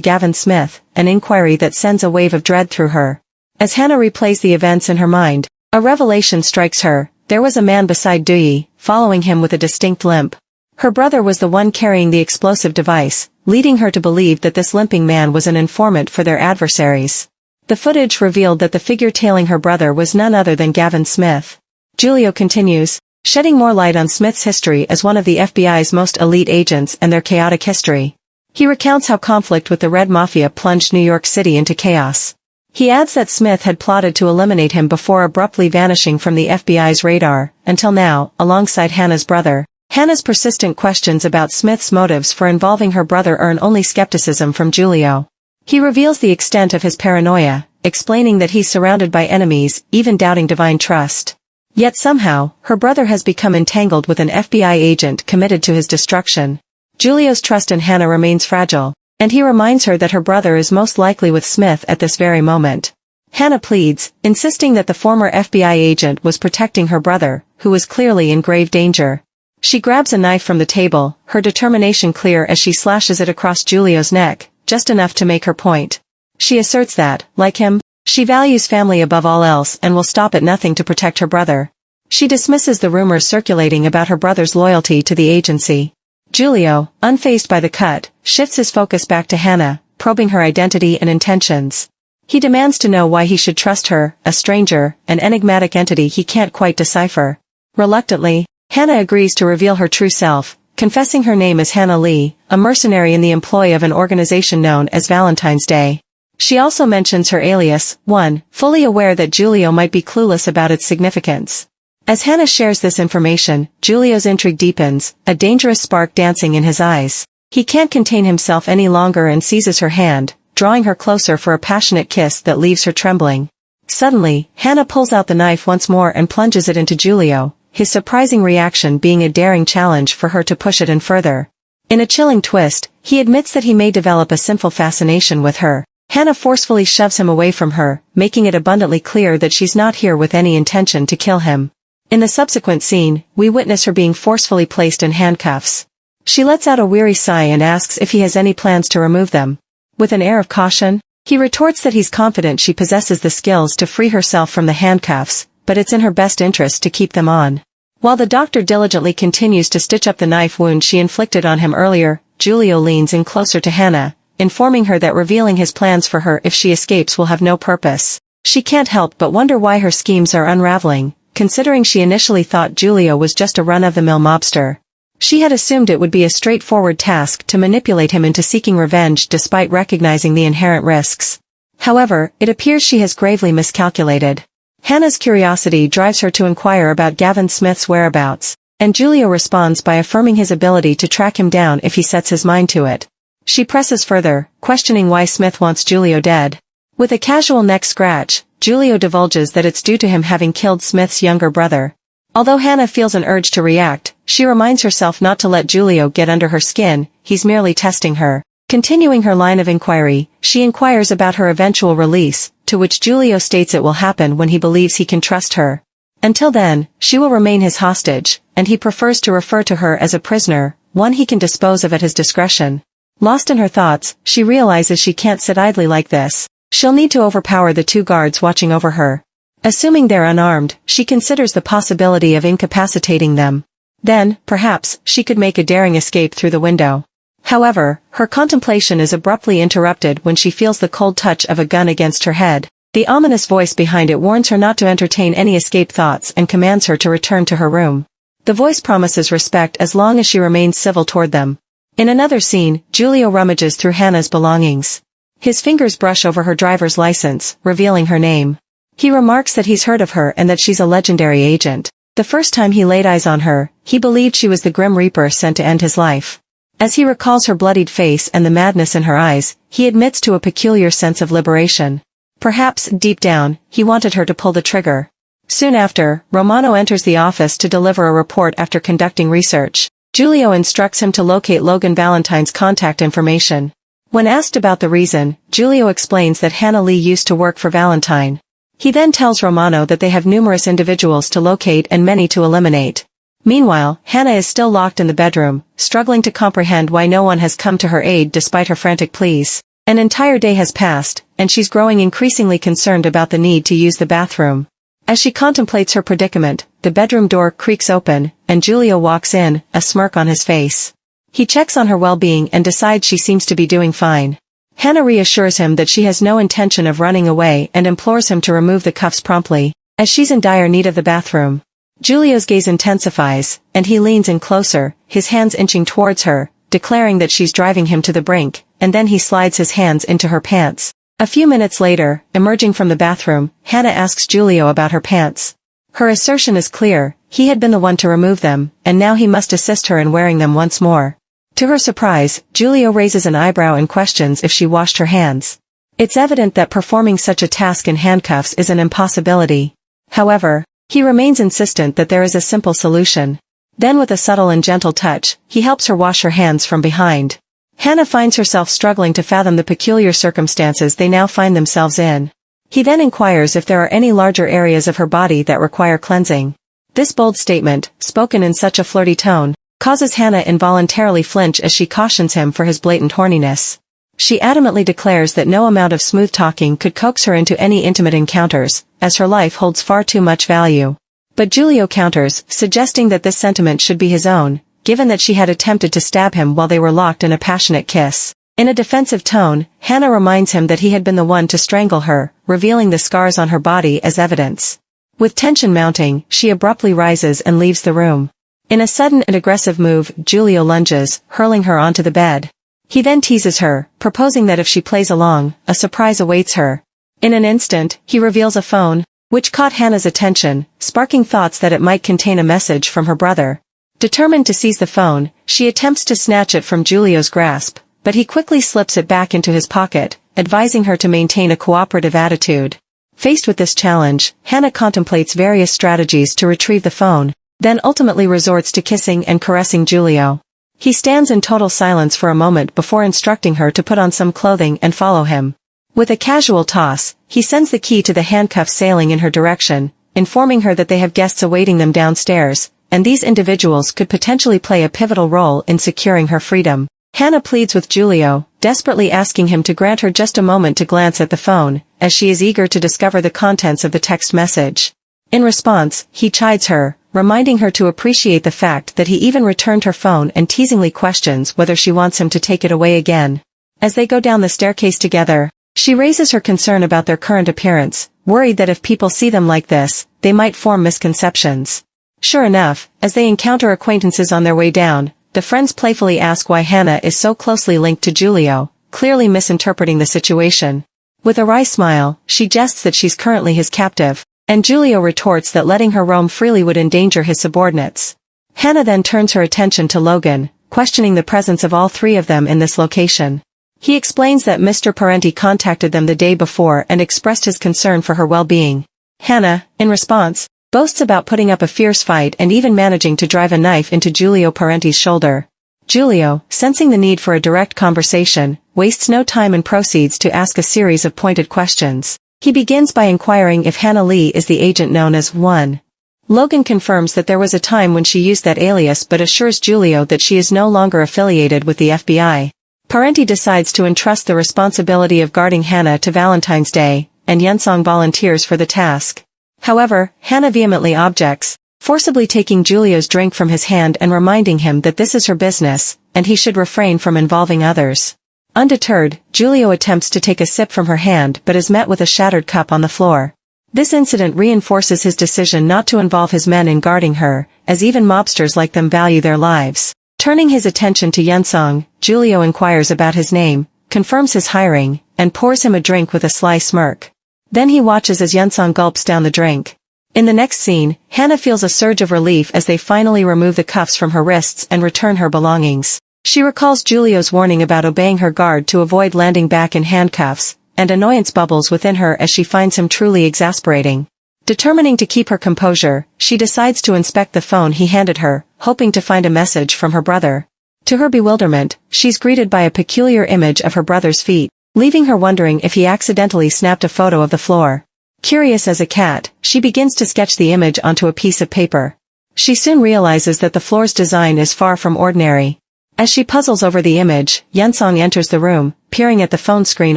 Gavin Smith, an inquiry that sends a wave of dread through her. As Hannah replays the events in her mind, a revelation strikes her. There was a man beside Dewey, following him with a distinct limp. Her brother was the one carrying the explosive device, leading her to believe that this limping man was an informant for their adversaries. The footage revealed that the figure tailing her brother was none other than Gavin Smith. Julio continues, shedding more light on Smith's history as one of the FBI's most elite agents and their chaotic history. He recounts how conflict with the Red Mafia plunged New York City into chaos. He adds that Smith had plotted to eliminate him before abruptly vanishing from the FBI's radar, until now, alongside Hannah's brother. Hannah's persistent questions about Smith's motives for involving her brother earn only skepticism from Julio. He reveals the extent of his paranoia, explaining that he's surrounded by enemies, even doubting divine trust. Yet somehow, her brother has become entangled with an FBI agent committed to his destruction. Julio's trust in Hannah remains fragile, and he reminds her that her brother is most likely with Smith at this very moment. Hannah pleads, insisting that the former FBI agent was protecting her brother, who was clearly in grave danger. She grabs a knife from the table, her determination clear as she slashes it across Julio's neck, just enough to make her point. She asserts that, like him, she values family above all else and will stop at nothing to protect her brother. She dismisses the rumors circulating about her brother's loyalty to the agency. Julio, unfazed by the cut, shifts his focus back to Hannah, probing her identity and intentions. He demands to know why he should trust her, a stranger, an enigmatic entity he can't quite decipher. Reluctantly, Hannah agrees to reveal her true self, confessing her name is Hannah Lee, a mercenary in the employ of an organization known as Valentine's Day. She also mentions her alias, One, fully aware that Julio might be clueless about its significance. As Hannah shares this information, Julio's intrigue deepens, a dangerous spark dancing in his eyes. He can't contain himself any longer and seizes her hand, drawing her closer for a passionate kiss that leaves her trembling. Suddenly, Hannah pulls out the knife once more and plunges it into Julio, his surprising reaction being a daring challenge for her to push it in further. In a chilling twist, he admits that he may develop a sinful fascination with her. Hannah forcefully shoves him away from her, making it abundantly clear that she's not here with any intention to kill him. In the subsequent scene, we witness her being forcefully placed in handcuffs. She lets out a weary sigh and asks if he has any plans to remove them. With an air of caution, he retorts that he's confident she possesses the skills to free herself from the handcuffs, but it's in her best interest to keep them on. While the doctor diligently continues to stitch up the knife wound she inflicted on him earlier, Julio leans in closer to Hannah, informing her that revealing his plans for her if she escapes will have no purpose. She can't help but wonder why her schemes are unraveling, considering she initially thought Julio was just a run-of-the-mill mobster. She had assumed it would be a straightforward task to manipulate him into seeking revenge despite recognizing the inherent risks. However, it appears she has gravely miscalculated. Hannah's curiosity drives her to inquire about Gavin Smith's whereabouts, and Julio responds by affirming his ability to track him down if he sets his mind to it. She presses further, questioning why Smith wants Julio dead. With a casual neck scratch, Julio divulges that it's due to him having killed Smith's younger brother. Although Hannah feels an urge to react, she reminds herself not to let Julio get under her skin, he's merely testing her. Continuing her line of inquiry, she inquires about her eventual release, to which Julio states it will happen when he believes he can trust her. Until then, she will remain his hostage, and he prefers to refer to her as a prisoner, one he can dispose of at his discretion. Lost in her thoughts, she realizes she can't sit idly like this. She'll need to overpower the two guards watching over her. Assuming they're unarmed, she considers the possibility of incapacitating them. Then, perhaps, she could make a daring escape through the window. However, her contemplation is abruptly interrupted when she feels the cold touch of a gun against her head. The ominous voice behind it warns her not to entertain any escape thoughts and commands her to return to her room. The voice promises respect as long as she remains civil toward them. In another scene, Julio rummages through Hannah's belongings. His fingers brush over her driver's license, revealing her name. He remarks that he's heard of her and that she's a legendary agent. The first time he laid eyes on her, he believed she was the Grim Reaper sent to end his life. As he recalls her bloodied face and the madness in her eyes, he admits to a peculiar sense of liberation. Perhaps, deep down, he wanted her to pull the trigger. Soon after, Romano enters the office to deliver a report after conducting research. Julio instructs him to locate Logan Valentine's contact information. When asked about the reason, Julio explains that Hannah Lee used to work for Valentine. He then tells Romano that they have numerous individuals to locate and many to eliminate. Meanwhile, Hannah is still locked in the bedroom, struggling to comprehend why no one has come to her aid despite her frantic pleas. An entire day has passed, and she's growing increasingly concerned about the need to use the bathroom. As she contemplates her predicament, the bedroom door creaks open, and Giulio walks in, a smirk on his face. He checks on her well-being and decides she seems to be doing fine. Hannah reassures him that she has no intention of running away and implores him to remove the cuffs promptly, as she's in dire need of the bathroom. Giulio's gaze intensifies, and he leans in closer, his hands inching towards her, declaring that she's driving him to the brink, and then he slides his hands into her pants. A few minutes later, emerging from the bathroom, Hannah asks Giulio about her pants. Her assertion is clear, he had been the one to remove them, and now he must assist her in wearing them once more. To her surprise, Giulio raises an eyebrow and questions if she washed her hands. It's evident that performing such a task in handcuffs is an impossibility. However, he remains insistent that there is a simple solution. Then with a subtle and gentle touch, he helps her wash her hands from behind. Hannah finds herself struggling to fathom the peculiar circumstances they now find themselves in. He then inquires if there are any larger areas of her body that require cleansing. This bold statement, spoken in such a flirty tone, causes Hannah involuntarily flinch as she cautions him for his blatant horniness. She adamantly declares that no amount of smooth talking could coax her into any intimate encounters, as her life holds far too much value. But Giulio counters, suggesting that this sentiment should be his own, given that she had attempted to stab him while they were locked in a passionate kiss. In a defensive tone, Hannah reminds him that he had been the one to strangle her, revealing the scars on her body as evidence. With tension mounting, she abruptly rises and leaves the room. In a sudden and aggressive move, Giulio lunges, hurling her onto the bed. He then teases her, proposing that if she plays along, a surprise awaits her. In an instant, he reveals a phone, which caught Hannah's attention, sparking thoughts that it might contain a message from her brother. Determined to seize the phone, she attempts to snatch it from Giulio's grasp, but he quickly slips it back into his pocket, advising her to maintain a cooperative attitude. Faced with this challenge, Hannah contemplates various strategies to retrieve the phone, then ultimately resorts to kissing and caressing Giulio. He stands in total silence for a moment before instructing her to put on some clothing and follow him. With a casual toss, he sends the key to the handcuffs sailing in her direction, informing her that they have guests awaiting them downstairs, and these individuals could potentially play a pivotal role in securing her freedom. Hannah pleads with Giulio, desperately asking him to grant her just a moment to glance at the phone, as she is eager to discover the contents of the text message. In response, he chides her, reminding her to appreciate the fact that he even returned her phone and teasingly questions whether she wants him to take it away again. As they go down the staircase together, she raises her concern about their current appearance, worried that if people see them like this, they might form misconceptions. Sure enough, as they encounter acquaintances on their way down, the friends playfully ask why Hannah is so closely linked to Giulio, clearly misinterpreting the situation. With a wry smile, she jests that she's currently his captive, and Giulio retorts that letting her roam freely would endanger his subordinates. Hannah then turns her attention to Logan, questioning the presence of all three of them in this location. He explains that Mr. Parenti contacted them the day before and expressed his concern for her well-being. Hannah, in response, boasts about putting up a fierce fight and even managing to drive a knife into Giulio Parenti's shoulder. Giulio, sensing the need for a direct conversation, wastes no time and proceeds to ask a series of pointed questions. He begins by inquiring if Hannah Lee is the agent known as 1. Logan confirms that there was a time when she used that alias but assures Giulio that she is no longer affiliated with the FBI. Parenti decides to entrust the responsibility of guarding Hannah to Valentine's Day, and Yunsong volunteers for the task. However, Hannah vehemently objects, forcibly taking Giulio's drink from his hand and reminding him that this is her business, and he should refrain from involving others. Undeterred, Giulio attempts to take a sip from her hand but is met with a shattered cup on the floor. This incident reinforces his decision not to involve his men in guarding her, as even mobsters like them value their lives. Turning his attention to Yunsong, Giulio inquires about his name, confirms his hiring, and pours him a drink with a sly smirk. Then he watches as Yunsong gulps down the drink. In the next scene, Hannah feels a surge of relief as they finally remove the cuffs from her wrists and return her belongings. She recalls Giulio's warning about obeying her guard to avoid landing back in handcuffs, and annoyance bubbles within her as she finds him truly exasperating. Determining to keep her composure, she decides to inspect the phone he handed her, hoping to find a message from her brother. To her bewilderment, she's greeted by a peculiar image of her brother's feet, leaving her wondering if he accidentally snapped a photo of the floor. Curious as a cat, she begins to sketch the image onto a piece of paper. She soon realizes that the floor's design is far from ordinary. As she puzzles over the image, Yunsong enters the room, peering at the phone screen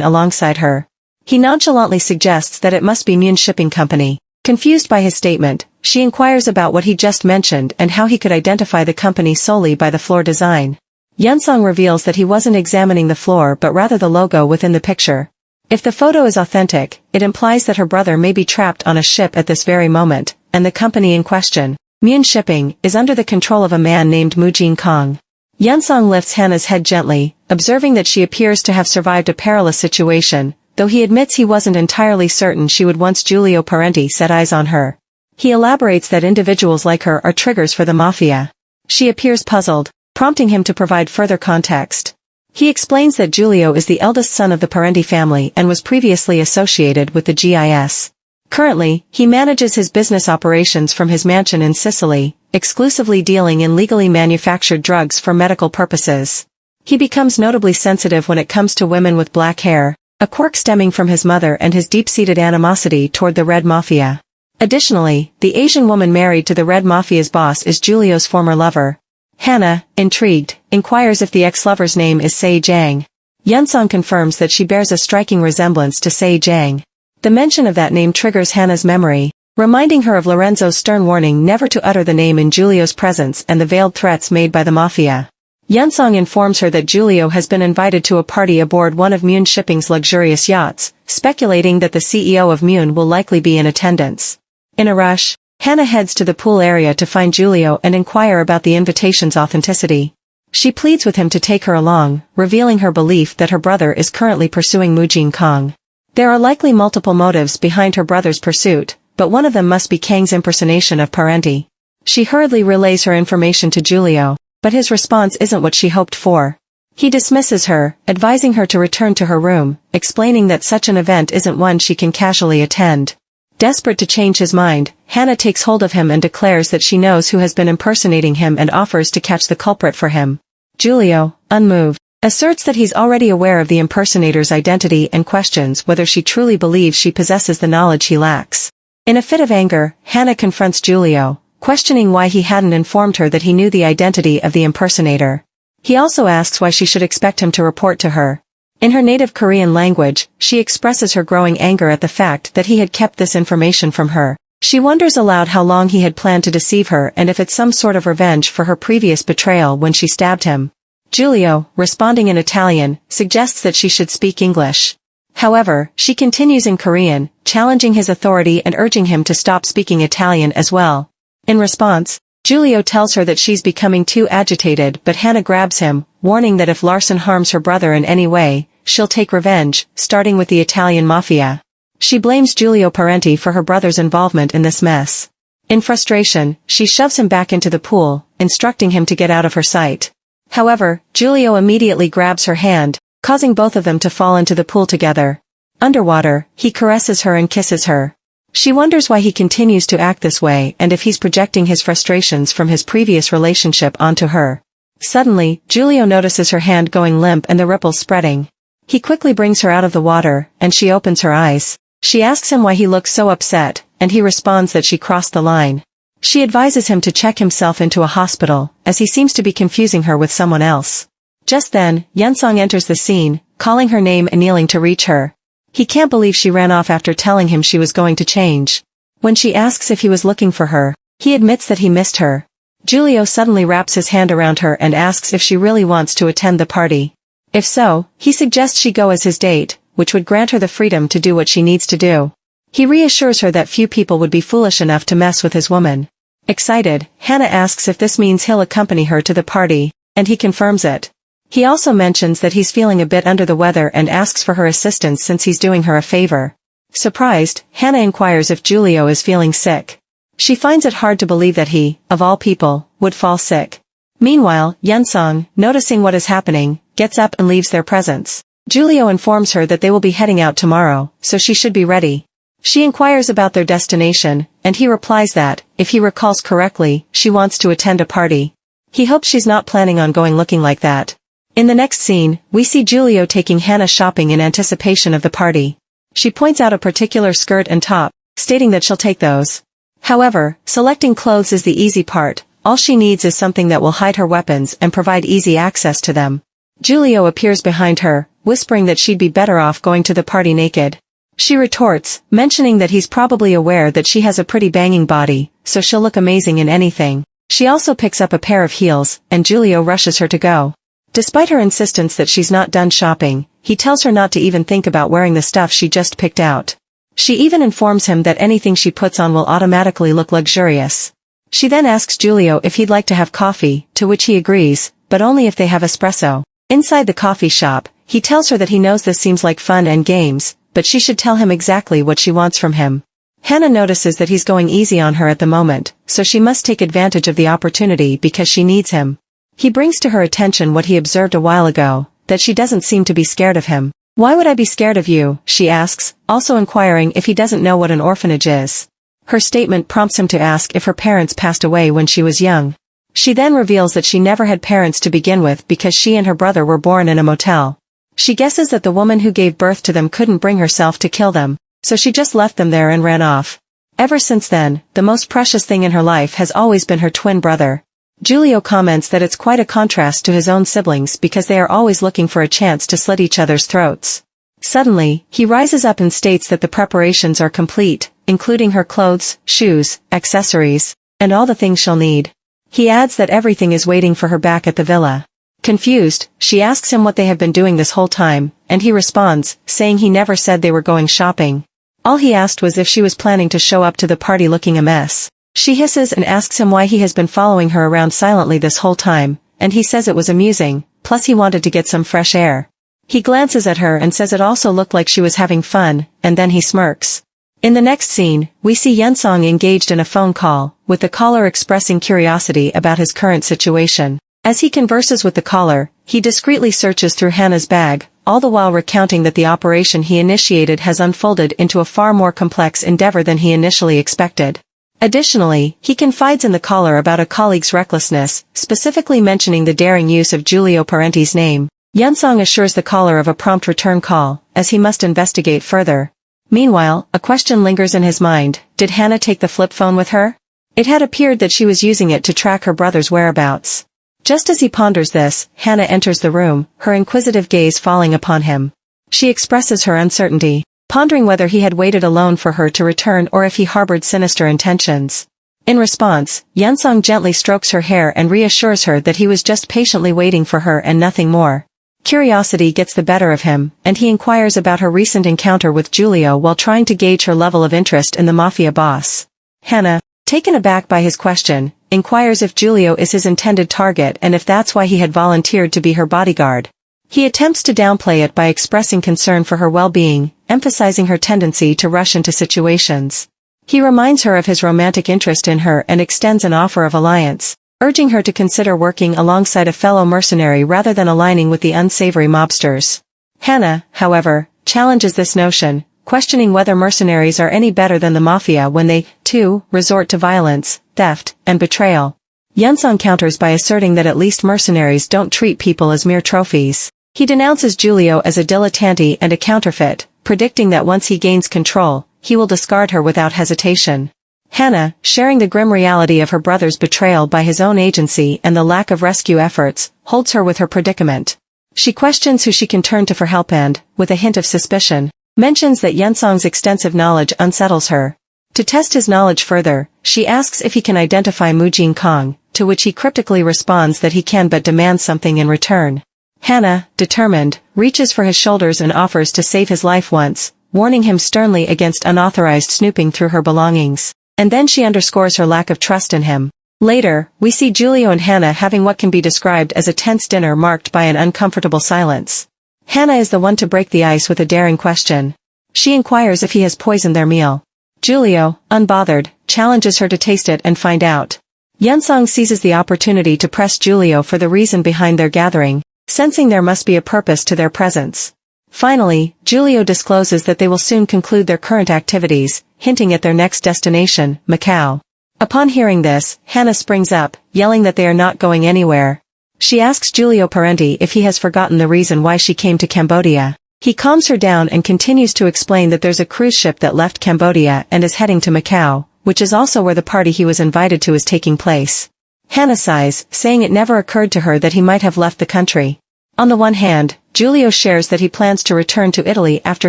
alongside her. He nonchalantly suggests that it must be Myun Shipping Company. Confused by his statement, she inquires about what he just mentioned and how he could identify the company solely by the floor design. Yunsong reveals that he wasn't examining the floor but rather the logo within the picture. If the photo is authentic, it implies that her brother may be trapped on a ship at this very moment, and the company in question, Myun Shipping, is under the control of a man named Mujin Kong. Yunsong lifts Hannah's head gently, observing that she appears to have survived a perilous situation, though he admits he wasn't entirely certain she would once Giulio Parenti set eyes on her. He elaborates that individuals like her are triggers for the mafia. She appears puzzled, prompting him to provide further context. He explains that Giulio is the eldest son of the Parenti family and was previously associated with the GIS. Currently, he manages his business operations from his mansion in Sicily, exclusively dealing in legally manufactured drugs for medical purposes. He becomes notably sensitive when it comes to women with black hair, a quirk stemming from his mother and his deep-seated animosity toward the Red Mafia. Additionally, the Asian woman married to the Red Mafia's boss is Giulio's former lover. Hannah, intrigued, inquires if the ex-lover's name is Sei Jiang. Yunsong confirms that she bears a striking resemblance to Sei Jiang. The mention of that name triggers Hannah's memory, reminding her of Lorenzo's stern warning never to utter the name in Giulio's presence and the veiled threats made by the mafia. Yunsong informs her that Giulio has been invited to a party aboard one of Myun Shipping's luxurious yachts, speculating that the CEO of Myun will likely be in attendance. In a rush, Hannah heads to the pool area to find Giulio and inquire about the invitation's authenticity. She pleads with him to take her along, revealing her belief that her brother is currently pursuing Mujin Kong. There are likely multiple motives behind her brother's pursuit, but one of them must be Kang's impersonation of Parenti. She hurriedly relays her information to Giulio, but his response isn't what she hoped for. He dismisses her, advising her to return to her room, explaining that such an event isn't one she can casually attend. Desperate to change his mind, Hannah takes hold of him and declares that she knows who has been impersonating him and offers to catch the culprit for him. Giulio, unmoved, asserts that he's already aware of the impersonator's identity and questions whether she truly believes she possesses the knowledge he lacks. In a fit of anger, Hannah confronts Giulio, questioning why he hadn't informed her that he knew the identity of the impersonator. He also asks why she should expect him to report to her. In her native Korean language, she expresses her growing anger at the fact that he had kept this information from her. She wonders aloud how long he had planned to deceive her and if it's some sort of revenge for her previous betrayal when she stabbed him. Giulio, responding in Italian, suggests that she should speak English. However, she continues in Korean, challenging his authority and urging him to stop speaking Italian as well. In response, Giulio tells her that she's becoming too agitated, but Hannah grabs him, warning that if Larson harms her brother in any way, she'll take revenge, starting with the Italian mafia. She blames Giulio Parenti for her brother's involvement in this mess. In frustration, she shoves him back into the pool, instructing him to get out of her sight. However, Giulio immediately grabs her hand, causing both of them to fall into the pool together. Underwater, he caresses her and kisses her. She wonders why he continues to act this way and if he's projecting his frustrations from his previous relationship onto her. Suddenly, Giulio notices her hand going limp and the ripples spreading. He quickly brings her out of the water, and she opens her eyes. She asks him why he looks so upset, and he responds that she crossed the line. She advises him to check himself into a hospital, as he seems to be confusing her with someone else. Just then, Yunsong enters the scene, calling her name and kneeling to reach her. He can't believe she ran off after telling him she was going to change. When she asks if he was looking for her, he admits that he missed her. Giulio suddenly wraps his hand around her and asks if she really wants to attend the party. If so, he suggests she go as his date, which would grant her the freedom to do what she needs to do. He reassures her that few people would be foolish enough to mess with his woman. Excited, Hannah asks if this means he'll accompany her to the party, and he confirms it. He also mentions that he's feeling a bit under the weather and asks for her assistance since he's doing her a favor. Surprised, Hannah inquires if Giulio is feeling sick. She finds it hard to believe that he, of all people, would fall sick. Meanwhile, Yunsong, noticing what is happening, gets up and leaves their presence. Giulio informs her that they will be heading out tomorrow, so she should be ready. She inquires about their destination, and he replies that, if he recalls correctly, she wants to attend a party. He hopes she's not planning on going looking like that. In the next scene, we see Giulio taking Hannah shopping in anticipation of the party. She points out a particular skirt and top, stating that she'll take those. However, selecting clothes is the easy part. All she needs is something that will hide her weapons and provide easy access to them. Julio appears behind her, whispering that she'd be better off going to the party naked. She retorts, mentioning that he's probably aware that she has a pretty banging body, so she'll look amazing in anything. She also picks up a pair of heels, and Julio rushes her to go. Despite her insistence that she's not done shopping, he tells her not to even think about wearing the stuff she just picked out. She even informs him that anything she puts on will automatically look luxurious. She then asks Julio if he'd like to have coffee, to which he agrees, but only if they have espresso. Inside the coffee shop, he tells her that he knows this seems like fun and games, but she should tell him exactly what she wants from him. Hannah notices that he's going easy on her at the moment, so she must take advantage of the opportunity because she needs him. He brings to her attention what he observed a while ago, that she doesn't seem to be scared of him. "Why would I be scared of you?" she asks, also inquiring if he doesn't know what an orphanage is. Her statement prompts him to ask if her parents passed away when she was young. She then reveals that she never had parents to begin with because she and her brother were born in a motel. She guesses that the woman who gave birth to them couldn't bring herself to kill them, so she just left them there and ran off. Ever since then, the most precious thing in her life has always been her twin brother. Julio comments that it's quite a contrast to his own siblings because they are always looking for a chance to slit each other's throats. Suddenly, he rises up and states that the preparations are complete, including her clothes, shoes, accessories, and all the things she'll need. He adds that everything is waiting for her back at the villa. Confused, she asks him what they have been doing this whole time, and he responds, saying he never said they were going shopping. All he asked was if she was planning to show up to the party looking a mess. She hisses and asks him why he has been following her around silently this whole time, and he says it was amusing, plus he wanted to get some fresh air. He glances at her and says it also looked like she was having fun, and then he smirks. In the next scene, we see Yunsong engaged in a phone call, with the caller expressing curiosity about his current situation. As he converses with the caller, he discreetly searches through Hannah's bag, all the while recounting that the operation he initiated has unfolded into a far more complex endeavor than he initially expected. Additionally, he confides in the caller about a colleague's recklessness, specifically mentioning the daring use of Giulio Parenti's name. Yunsong assures the caller of a prompt return call, as he must investigate further. Meanwhile, a question lingers in his mind: did Hannah take the flip phone with her? It had appeared that she was using it to track her brother's whereabouts. Just as he ponders this, Hannah enters the room, her inquisitive gaze falling upon him. She expresses her uncertainty, pondering whether he had waited alone for her to return or if he harbored sinister intentions. In response, Yunsong gently strokes her hair and reassures her that he was just patiently waiting for her and nothing more. Curiosity gets the better of him, and he inquires about her recent encounter with Julio while trying to gauge her level of interest in the mafia boss. Hannah, taken aback by his question, inquires if Julio is his intended target and if that's why he had volunteered to be her bodyguard. He attempts to downplay it by expressing concern for her well-being, emphasizing her tendency to rush into situations. He reminds her of his romantic interest in her and extends an offer of alliance, urging her to consider working alongside a fellow mercenary rather than aligning with the unsavory mobsters. Hannah, however, challenges this notion, questioning whether mercenaries are any better than the mafia when they, too, resort to violence, theft, and betrayal. Yunsong counters by asserting that at least mercenaries don't treat people as mere trophies. He denounces Julio as a dilettante and a counterfeit, predicting that once he gains control, he will discard her without hesitation. Hannah, sharing the grim reality of her brother's betrayal by his own agency and the lack of rescue efforts, holds her with her predicament. She questions who she can turn to for help and, with a hint of suspicion, mentions that Yunsong's extensive knowledge unsettles her. To test his knowledge further, she asks if he can identify Mujin Kong, to which he cryptically responds that he can but demands something in return. Hannah, determined, reaches for his shoulders and offers to save his life once, warning him sternly against unauthorized snooping through her belongings. And then she underscores her lack of trust in him. Later, we see Julio and Hannah having what can be described as a tense dinner marked by an uncomfortable silence. Hannah is the one to break the ice with a daring question. She inquires if he has poisoned their meal. Julio, unbothered, challenges her to taste it and find out. Yunsong seizes the opportunity to press Julio for the reason behind their gathering, sensing there must be a purpose to their presence. Finally, Julio discloses that they will soon conclude their current activities, hinting at their next destination, Macau. Upon hearing this, Hannah springs up, yelling that they are not going anywhere. She asks Giulio Parenti if he has forgotten the reason why she came to Cambodia. He calms her down and continues to explain that there's a cruise ship that left Cambodia and is heading to Macau, which is also where the party he was invited to is taking place. Hannah sighs, saying it never occurred to her that he might have left the country. On the one hand, Giulio shares that he plans to return to Italy after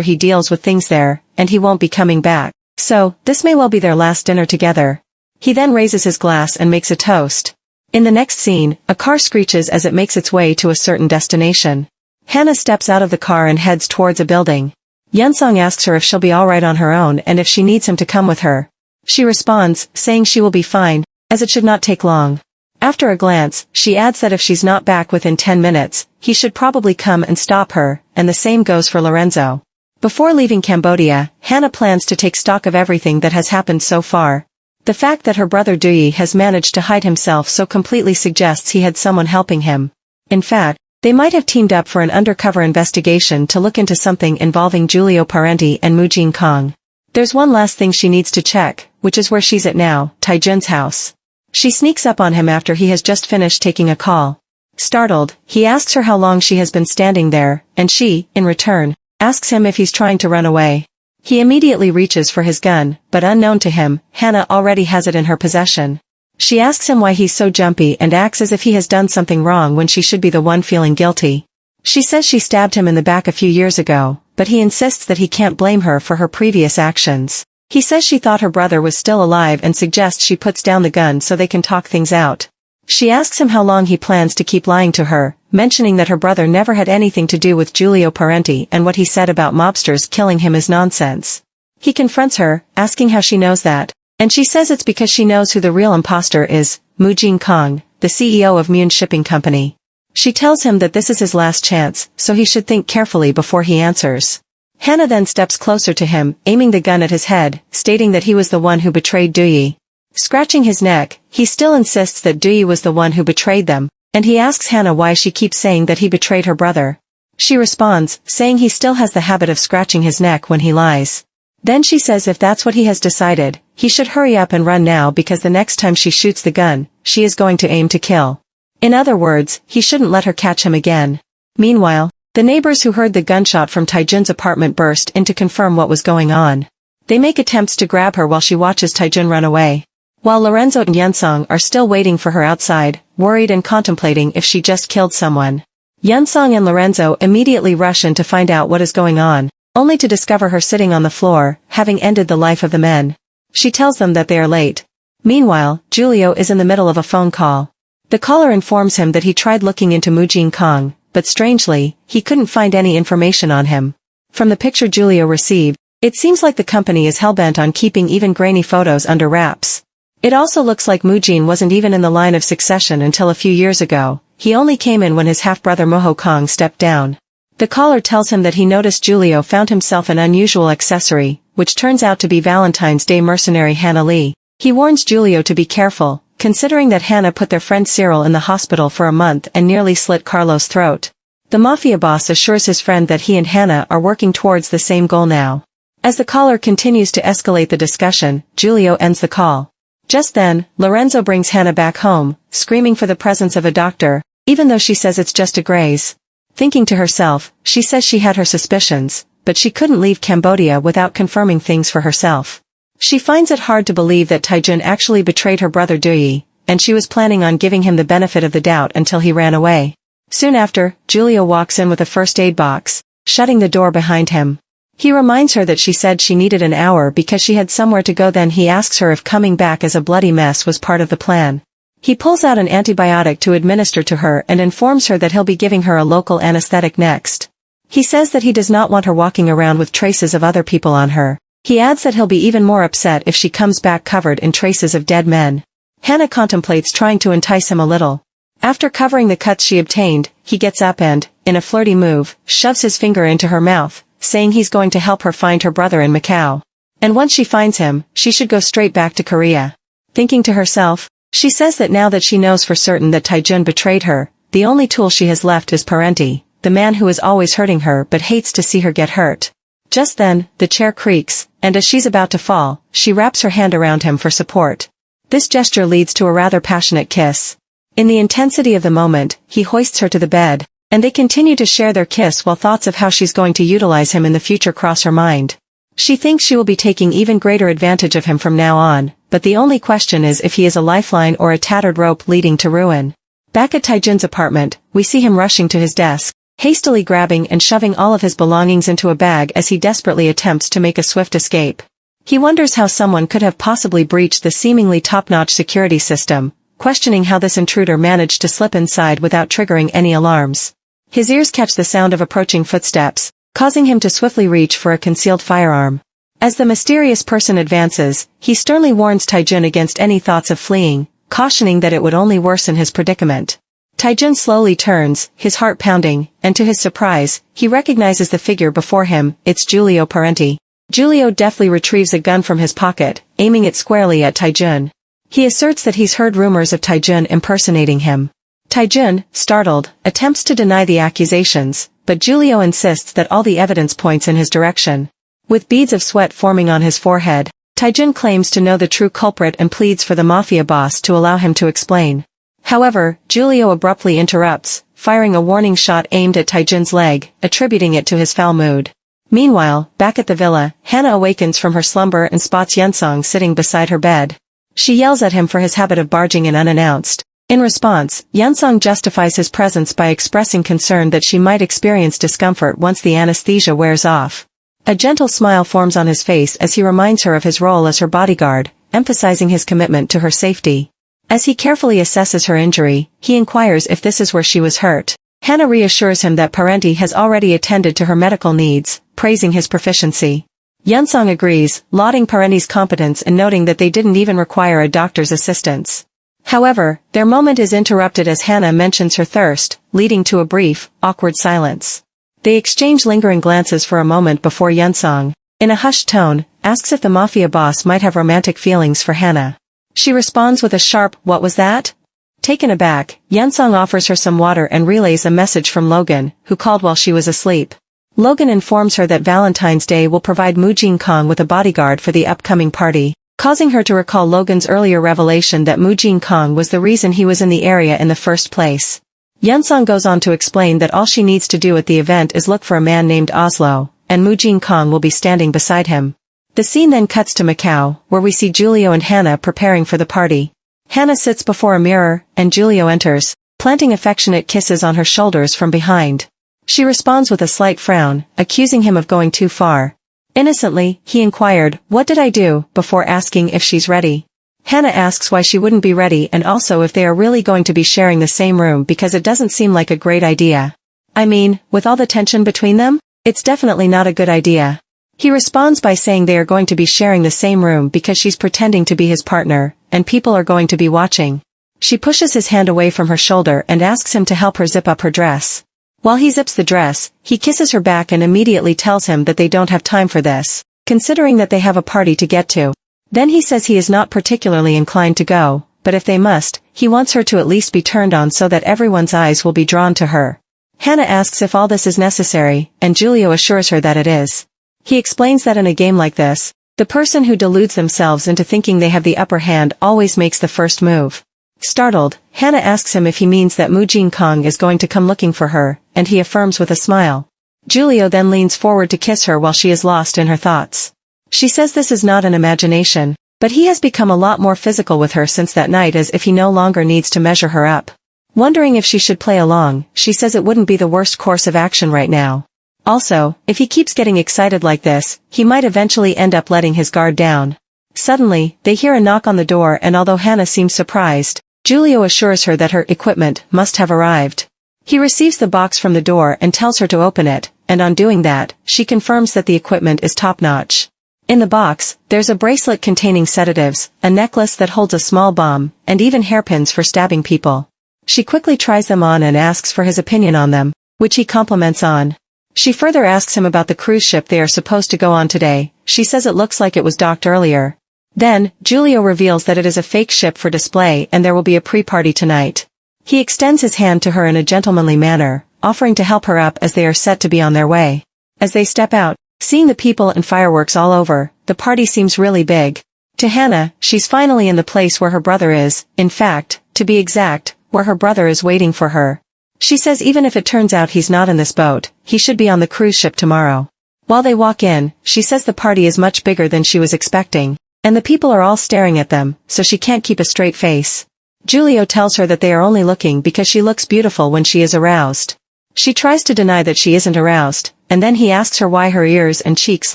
he deals with things there, and he won't be coming back. So, this may well be their last dinner together. He then raises his glass and makes a toast. In the next scene, a car screeches as it makes its way to a certain destination. Hannah steps out of the car and heads towards a building. Yunsong asks her if she'll be alright on her own and if she needs him to come with her. She responds, saying she will be fine, as it should not take long. After a glance, she adds that if she's not back within 10 minutes, he should probably come and stop her, and the same goes for Lorenzo. Before leaving Cambodia, Hannah plans to take stock of everything that has happened so far. The fact that her brother Dui has managed to hide himself so completely suggests he had someone helping him. In fact, they might have teamed up for an undercover investigation to look into something involving Giulio Parenti and Mujin Kong. There's one last thing she needs to check, which is where she's at now, Taijun's house. She sneaks up on him after he has just finished taking a call. Startled, he asks her how long she has been standing there, and she, in return, asks him if he's trying to run away. He immediately reaches for his gun, but unknown to him, Hannah already has it in her possession. She asks him why he's so jumpy and acts as if he has done something wrong when she should be the one feeling guilty. She says she stabbed him in the back a few years ago, but he insists that he can't blame her for her previous actions. He says she thought her brother was still alive and suggests she puts down the gun so they can talk things out. She asks him how long he plans to keep lying to her, mentioning that her brother never had anything to do with Giulio Parenti and what he said about mobsters killing him is nonsense. He confronts her, asking how she knows that, and she says it's because she knows who the real imposter is, Mujin Kong, the CEO of Moon Shipping Company. She tells him that this is his last chance, so he should think carefully before he answers. Hannah then steps closer to him, aiming the gun at his head, stating that he was the one who betrayed Dui. Scratching his neck, he still insists that Dui was the one who betrayed them, and he asks Hannah why she keeps saying that he betrayed her brother. She responds, saying he still has the habit of scratching his neck when he lies. Then she says if that's what he has decided, he should hurry up and run now because the next time she shoots the gun, she is going to aim to kill. In other words, he shouldn't let her catch him again. Meanwhile, the neighbors who heard the gunshot from Taijun's apartment burst in to confirm what was going on. They make attempts to grab her while she watches Taijun run away. While Lorenzo and Yunsong are still waiting for her outside, worried and contemplating if she just killed someone. Yunsong and Lorenzo immediately rush in to find out what is going on, only to discover her sitting on the floor, having ended the life of the men. She tells them that they are late. Meanwhile, Giulio is in the middle of a phone call. The caller informs him that he tried looking into Mujin Kong, but strangely, he couldn't find any information on him. From the picture Giulio received, it seems like the company is hellbent on keeping even grainy photos under wraps. It also looks like Mujin wasn't even in the line of succession until a few years ago. He only came in when his half-brother Moho Kong stepped down. The caller tells him that he noticed Giulio found himself an unusual accessory, which turns out to be Valentine's Day mercenary Hannah Lee. He warns Giulio to be careful, considering that Hannah put their friend Cyril in the hospital for a month and nearly slit Carlo's throat. The mafia boss assures his friend that he and Hannah are working towards the same goal now. As the caller continues to escalate the discussion, Giulio ends the call. Just then, Lorenzo brings Hannah back home, screaming for the presence of a doctor, even though she says it's just a graze. Thinking to herself, she says she had her suspicions, but she couldn't leave Cambodia without confirming things for herself. She finds it hard to believe that Taijun actually betrayed her brother Dui, and she was planning on giving him the benefit of the doubt until he ran away. Soon after, Giulio walks in with a first aid box, shutting the door behind him. He reminds her that she said she needed an hour because she had somewhere to go. Then he asks her if coming back as a bloody mess was part of the plan. He pulls out an antibiotic to administer to her and informs her that he'll be giving her a local anesthetic next. He says that he does not want her walking around with traces of other people on her. He adds that he'll be even more upset if she comes back covered in traces of dead men. Hannah contemplates trying to entice him a little. After covering the cuts she obtained, he gets up and, in a flirty move, shoves his finger into her mouth, saying he's going to help her find her brother in Macau. And once she finds him, she should go straight back to Korea. Thinking to herself, she says that now that she knows for certain that Taijun betrayed her, the only tool she has left is Parenti, the man who is always hurting her but hates to see her get hurt. Just then, the chair creaks, and as she's about to fall, she wraps her hand around him for support. This gesture leads to a rather passionate kiss. In the intensity of the moment, he hoists her to the bed, and they continue to share their kiss while thoughts of how she's going to utilize him in the future cross her mind. She thinks she will be taking even greater advantage of him from now on, but the only question is if he is a lifeline or a tattered rope leading to ruin. Back at Taejun's apartment, we see him rushing to his desk, hastily grabbing and shoving all of his belongings into a bag as he desperately attempts to make a swift escape. He wonders how someone could have possibly breached the seemingly top-notch security system, questioning how this intruder managed to slip inside without triggering any alarms. His ears catch the sound of approaching footsteps, causing him to swiftly reach for a concealed firearm. As the mysterious person advances, he sternly warns Taejun against any thoughts of fleeing, cautioning that it would only worsen his predicament. Taejun slowly turns, his heart pounding, and to his surprise, he recognizes the figure before him. It's Giulio Parenti. Giulio deftly retrieves a gun from his pocket, aiming it squarely at Taejun. He asserts that he's heard rumors of Taejun impersonating him. Taejun, startled, attempts to deny the accusations, but Giulio insists that all the evidence points in his direction. With beads of sweat forming on his forehead, Taejun claims to know the true culprit and pleads for the mafia boss to allow him to explain. However, Giulio abruptly interrupts, firing a warning shot aimed at Taejun's leg, attributing it to his foul mood. Meanwhile, back at the villa, Hannah awakens from her slumber and spots Yunsong sitting beside her bed. She yells at him for his habit of barging in unannounced. In response, Yunsong justifies his presence by expressing concern that she might experience discomfort once the anesthesia wears off. A gentle smile forms on his face as he reminds her of his role as her bodyguard, emphasizing his commitment to her safety. As he carefully assesses her injury, he inquires if this is where she was hurt. Hannah reassures him that Parenti has already attended to her medical needs, praising his proficiency. Yunsong agrees, lauding Parenti's competence and noting that they didn't even require a doctor's assistance. However, their moment is interrupted as Hannah mentions her thirst, leading to a brief, awkward silence. They exchange lingering glances for a moment before Yunsong, in a hushed tone, asks if the mafia boss might have romantic feelings for Hannah. She responds with a sharp, "What was that?" Taken aback, Yunsong offers her some water and relays a message from Logan, who called while she was asleep. Logan informs her that Valentine's Day will provide Mu Jin Kong with a bodyguard for the upcoming party, causing her to recall Logan's earlier revelation that Mu Jin Kong was the reason he was in the area in the first place. Yunsong goes on to explain that all she needs to do at the event is look for a man named Oslo, and Mu Jin Kong will be standing beside him. The scene then cuts to Macau, where we see Giulio and Hannah preparing for the party. Hannah sits before a mirror, and Giulio enters, planting affectionate kisses on her shoulders from behind. She responds with a slight frown, accusing him of going too far. Innocently, he inquired, "What did I do?" before asking if she's ready. Hannah asks why she wouldn't be ready and also if they are really going to be sharing the same room because it doesn't seem like a great idea. I mean, with all the tension between them, it's definitely not a good idea. He responds by saying they are going to be sharing the same room because she's pretending to be his partner, and people are going to be watching. She pushes his hand away from her shoulder and asks him to help her zip up her dress. While he zips the dress, he kisses her back and immediately tells him that they don't have time for this, considering that they have a party to get to. Then he says he is not particularly inclined to go, but if they must, he wants her to at least be turned on so that everyone's eyes will be drawn to her. Hannah asks if all this is necessary, and Giulio assures her that it is. He explains that in a game like this, the person who deludes themselves into thinking they have the upper hand always makes the first move. Startled, Hannah asks him if he means that Mu Jin Kong is going to come looking for her, and he affirms with a smile. Giulio then leans forward to kiss her while she is lost in her thoughts. She says this is not an imagination, but he has become a lot more physical with her since that night as if he no longer needs to measure her up. Wondering if she should play along, she says it wouldn't be the worst course of action right now. Also, if he keeps getting excited like this, he might eventually end up letting his guard down. Suddenly, they hear a knock on the door and although Hannah seems surprised, Giulio assures her that her equipment must have arrived. He receives the box from the door and tells her to open it, and on doing that, she confirms that the equipment is top-notch. In the box, there's a bracelet containing sedatives, a necklace that holds a small bomb, and even hairpins for stabbing people. She quickly tries them on and asks for his opinion on them, which he compliments on. She further asks him about the cruise ship they are supposed to go on today. She says it looks like it was docked earlier. Then, Giulio reveals that it is a fake ship for display and there will be a pre-party tonight. He extends his hand to her in a gentlemanly manner, offering to help her up as they are set to be on their way. As they step out, seeing the people and fireworks all over, the party seems really big. To Hannah, she's finally in the place where her brother is, in fact, to be exact, where her brother is waiting for her. She says even if it turns out he's not in this boat, he should be on the cruise ship tomorrow. While they walk in, she says the party is much bigger than she was expecting. And the people are all staring at them, so she can't keep a straight face. Julio tells her that they are only looking because she looks beautiful when she is aroused. She tries to deny that she isn't aroused, and then he asks her why her ears and cheeks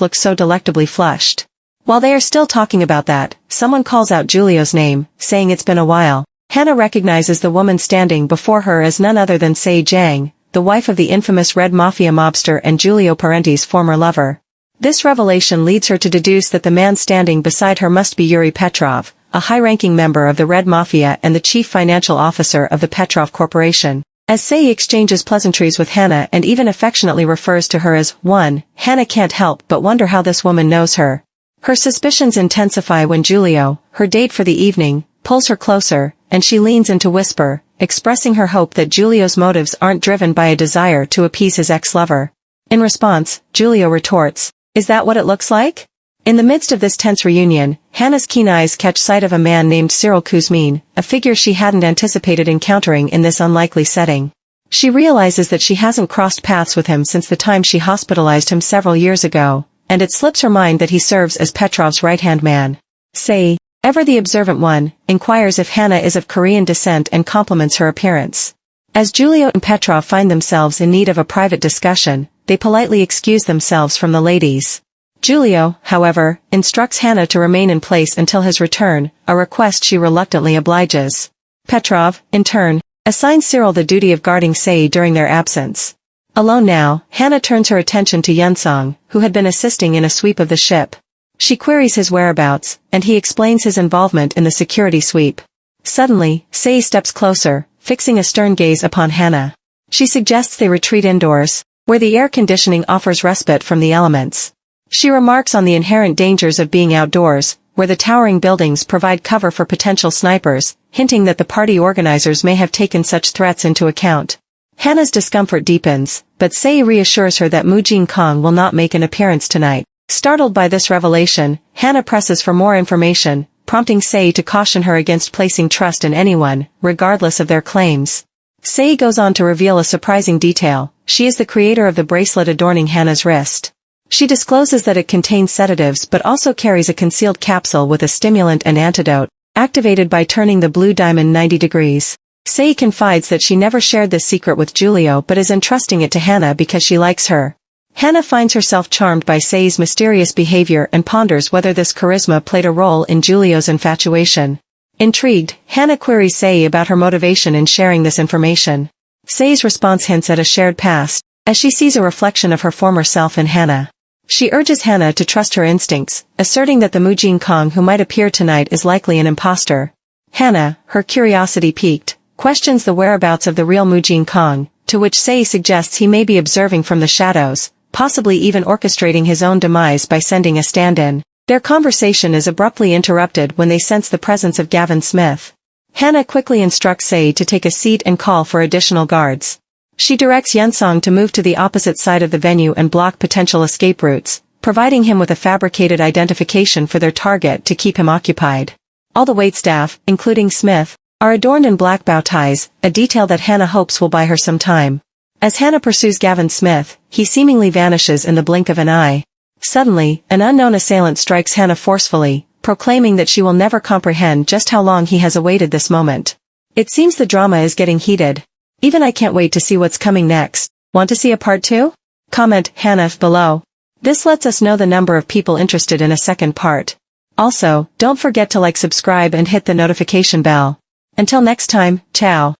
look so delectably flushed. While they are still talking about that, someone calls out Julio's name, saying it's been a while. Hannah recognizes the woman standing before her as none other than Sei Jiang, the wife of the infamous Red Mafia mobster and Giulio Parenti's former lover. This revelation leads her to deduce that the man standing beside her must be Yuri Petrov, a high-ranking member of the Red Mafia and the chief financial officer of the Petrov Corporation. As Sei exchanges pleasantries with Hannah and even affectionately refers to her as one, Hannah can't help but wonder how this woman knows her. Her suspicions intensify when Julio, her date for the evening, pulls her closer, and she leans in to whisper, expressing her hope that Julio's motives aren't driven by a desire to appease his ex-lover. In response, Julio retorts, "Is that what it looks like?" In the midst of this tense reunion, Hannah's keen eyes catch sight of a man named Cyril Kuzmin, a figure she hadn't anticipated encountering in this unlikely setting. She realizes that she hasn't crossed paths with him since the time she hospitalized him several years ago, and it slips her mind that he serves as Petrov's right-hand man. Sei, ever the observant one, inquires if Hannah is of Korean descent and compliments her appearance. As Julio and Petrov find themselves in need of a private discussion, they politely excuse themselves from the ladies. Julio, however, instructs Hannah to remain in place until his return, a request she reluctantly obliges. Petrov, in turn, assigns Cyril the duty of guarding Sei during their absence. Alone now, Hannah turns her attention to Yunsong, who had been assisting in a sweep of the ship. She queries his whereabouts, and he explains his involvement in the security sweep. Suddenly, Sei steps closer, fixing a stern gaze upon Hannah. She suggests they retreat indoors, where the air conditioning offers respite from the elements. She remarks on the inherent dangers of being outdoors, where the towering buildings provide cover for potential snipers, hinting that the party organizers may have taken such threats into account. Hannah's discomfort deepens, but Sei reassures her that Mujin Kong will not make an appearance tonight. Startled by this revelation, Hannah presses for more information, prompting Sei to caution her against placing trust in anyone, regardless of their claims. Sei goes on to reveal a surprising detail: she is the creator of the bracelet adorning Hannah's wrist. She discloses that it contains sedatives but also carries a concealed capsule with a stimulant and antidote, activated by turning the blue diamond 90 degrees. Sei confides that she never shared this secret with Julio but is entrusting it to Hannah because she likes her. Hannah finds herself charmed by Sei's mysterious behavior and ponders whether this charisma played a role in Julio's infatuation. Intrigued, Hannah queries Sei about her motivation in sharing this information. Sei's response hints at a shared past, as she sees a reflection of her former self in Hannah. She urges Hannah to trust her instincts, asserting that the Mujin Kong who might appear tonight is likely an imposter. Hannah, her curiosity piqued, questions the whereabouts of the real Mujin Kong, to which Sei suggests he may be observing from the shadows, possibly even orchestrating his own demise by sending a stand-in. Their conversation is abruptly interrupted when they sense the presence of Gavin Smith. Hannah quickly instructs Sei to take a seat and call for additional guards. She directs Yunsong to move to the opposite side of the venue and block potential escape routes, providing him with a fabricated identification for their target to keep him occupied. All the waitstaff, including Smith, are adorned in black bow ties, a detail that Hannah hopes will buy her some time. As Hannah pursues Gavin Smith, he seemingly vanishes in the blink of an eye. Suddenly, an unknown assailant strikes Hannah forcefully, proclaiming that she will never comprehend just how long he has awaited this moment. It seems the drama is getting heated. Even I can't wait to see what's coming next. Want to see a part 2? Comment Hannah below. This lets us know the number of people interested in a second part. Also, don't forget to like, subscribe and hit the notification bell. Until next time, ciao.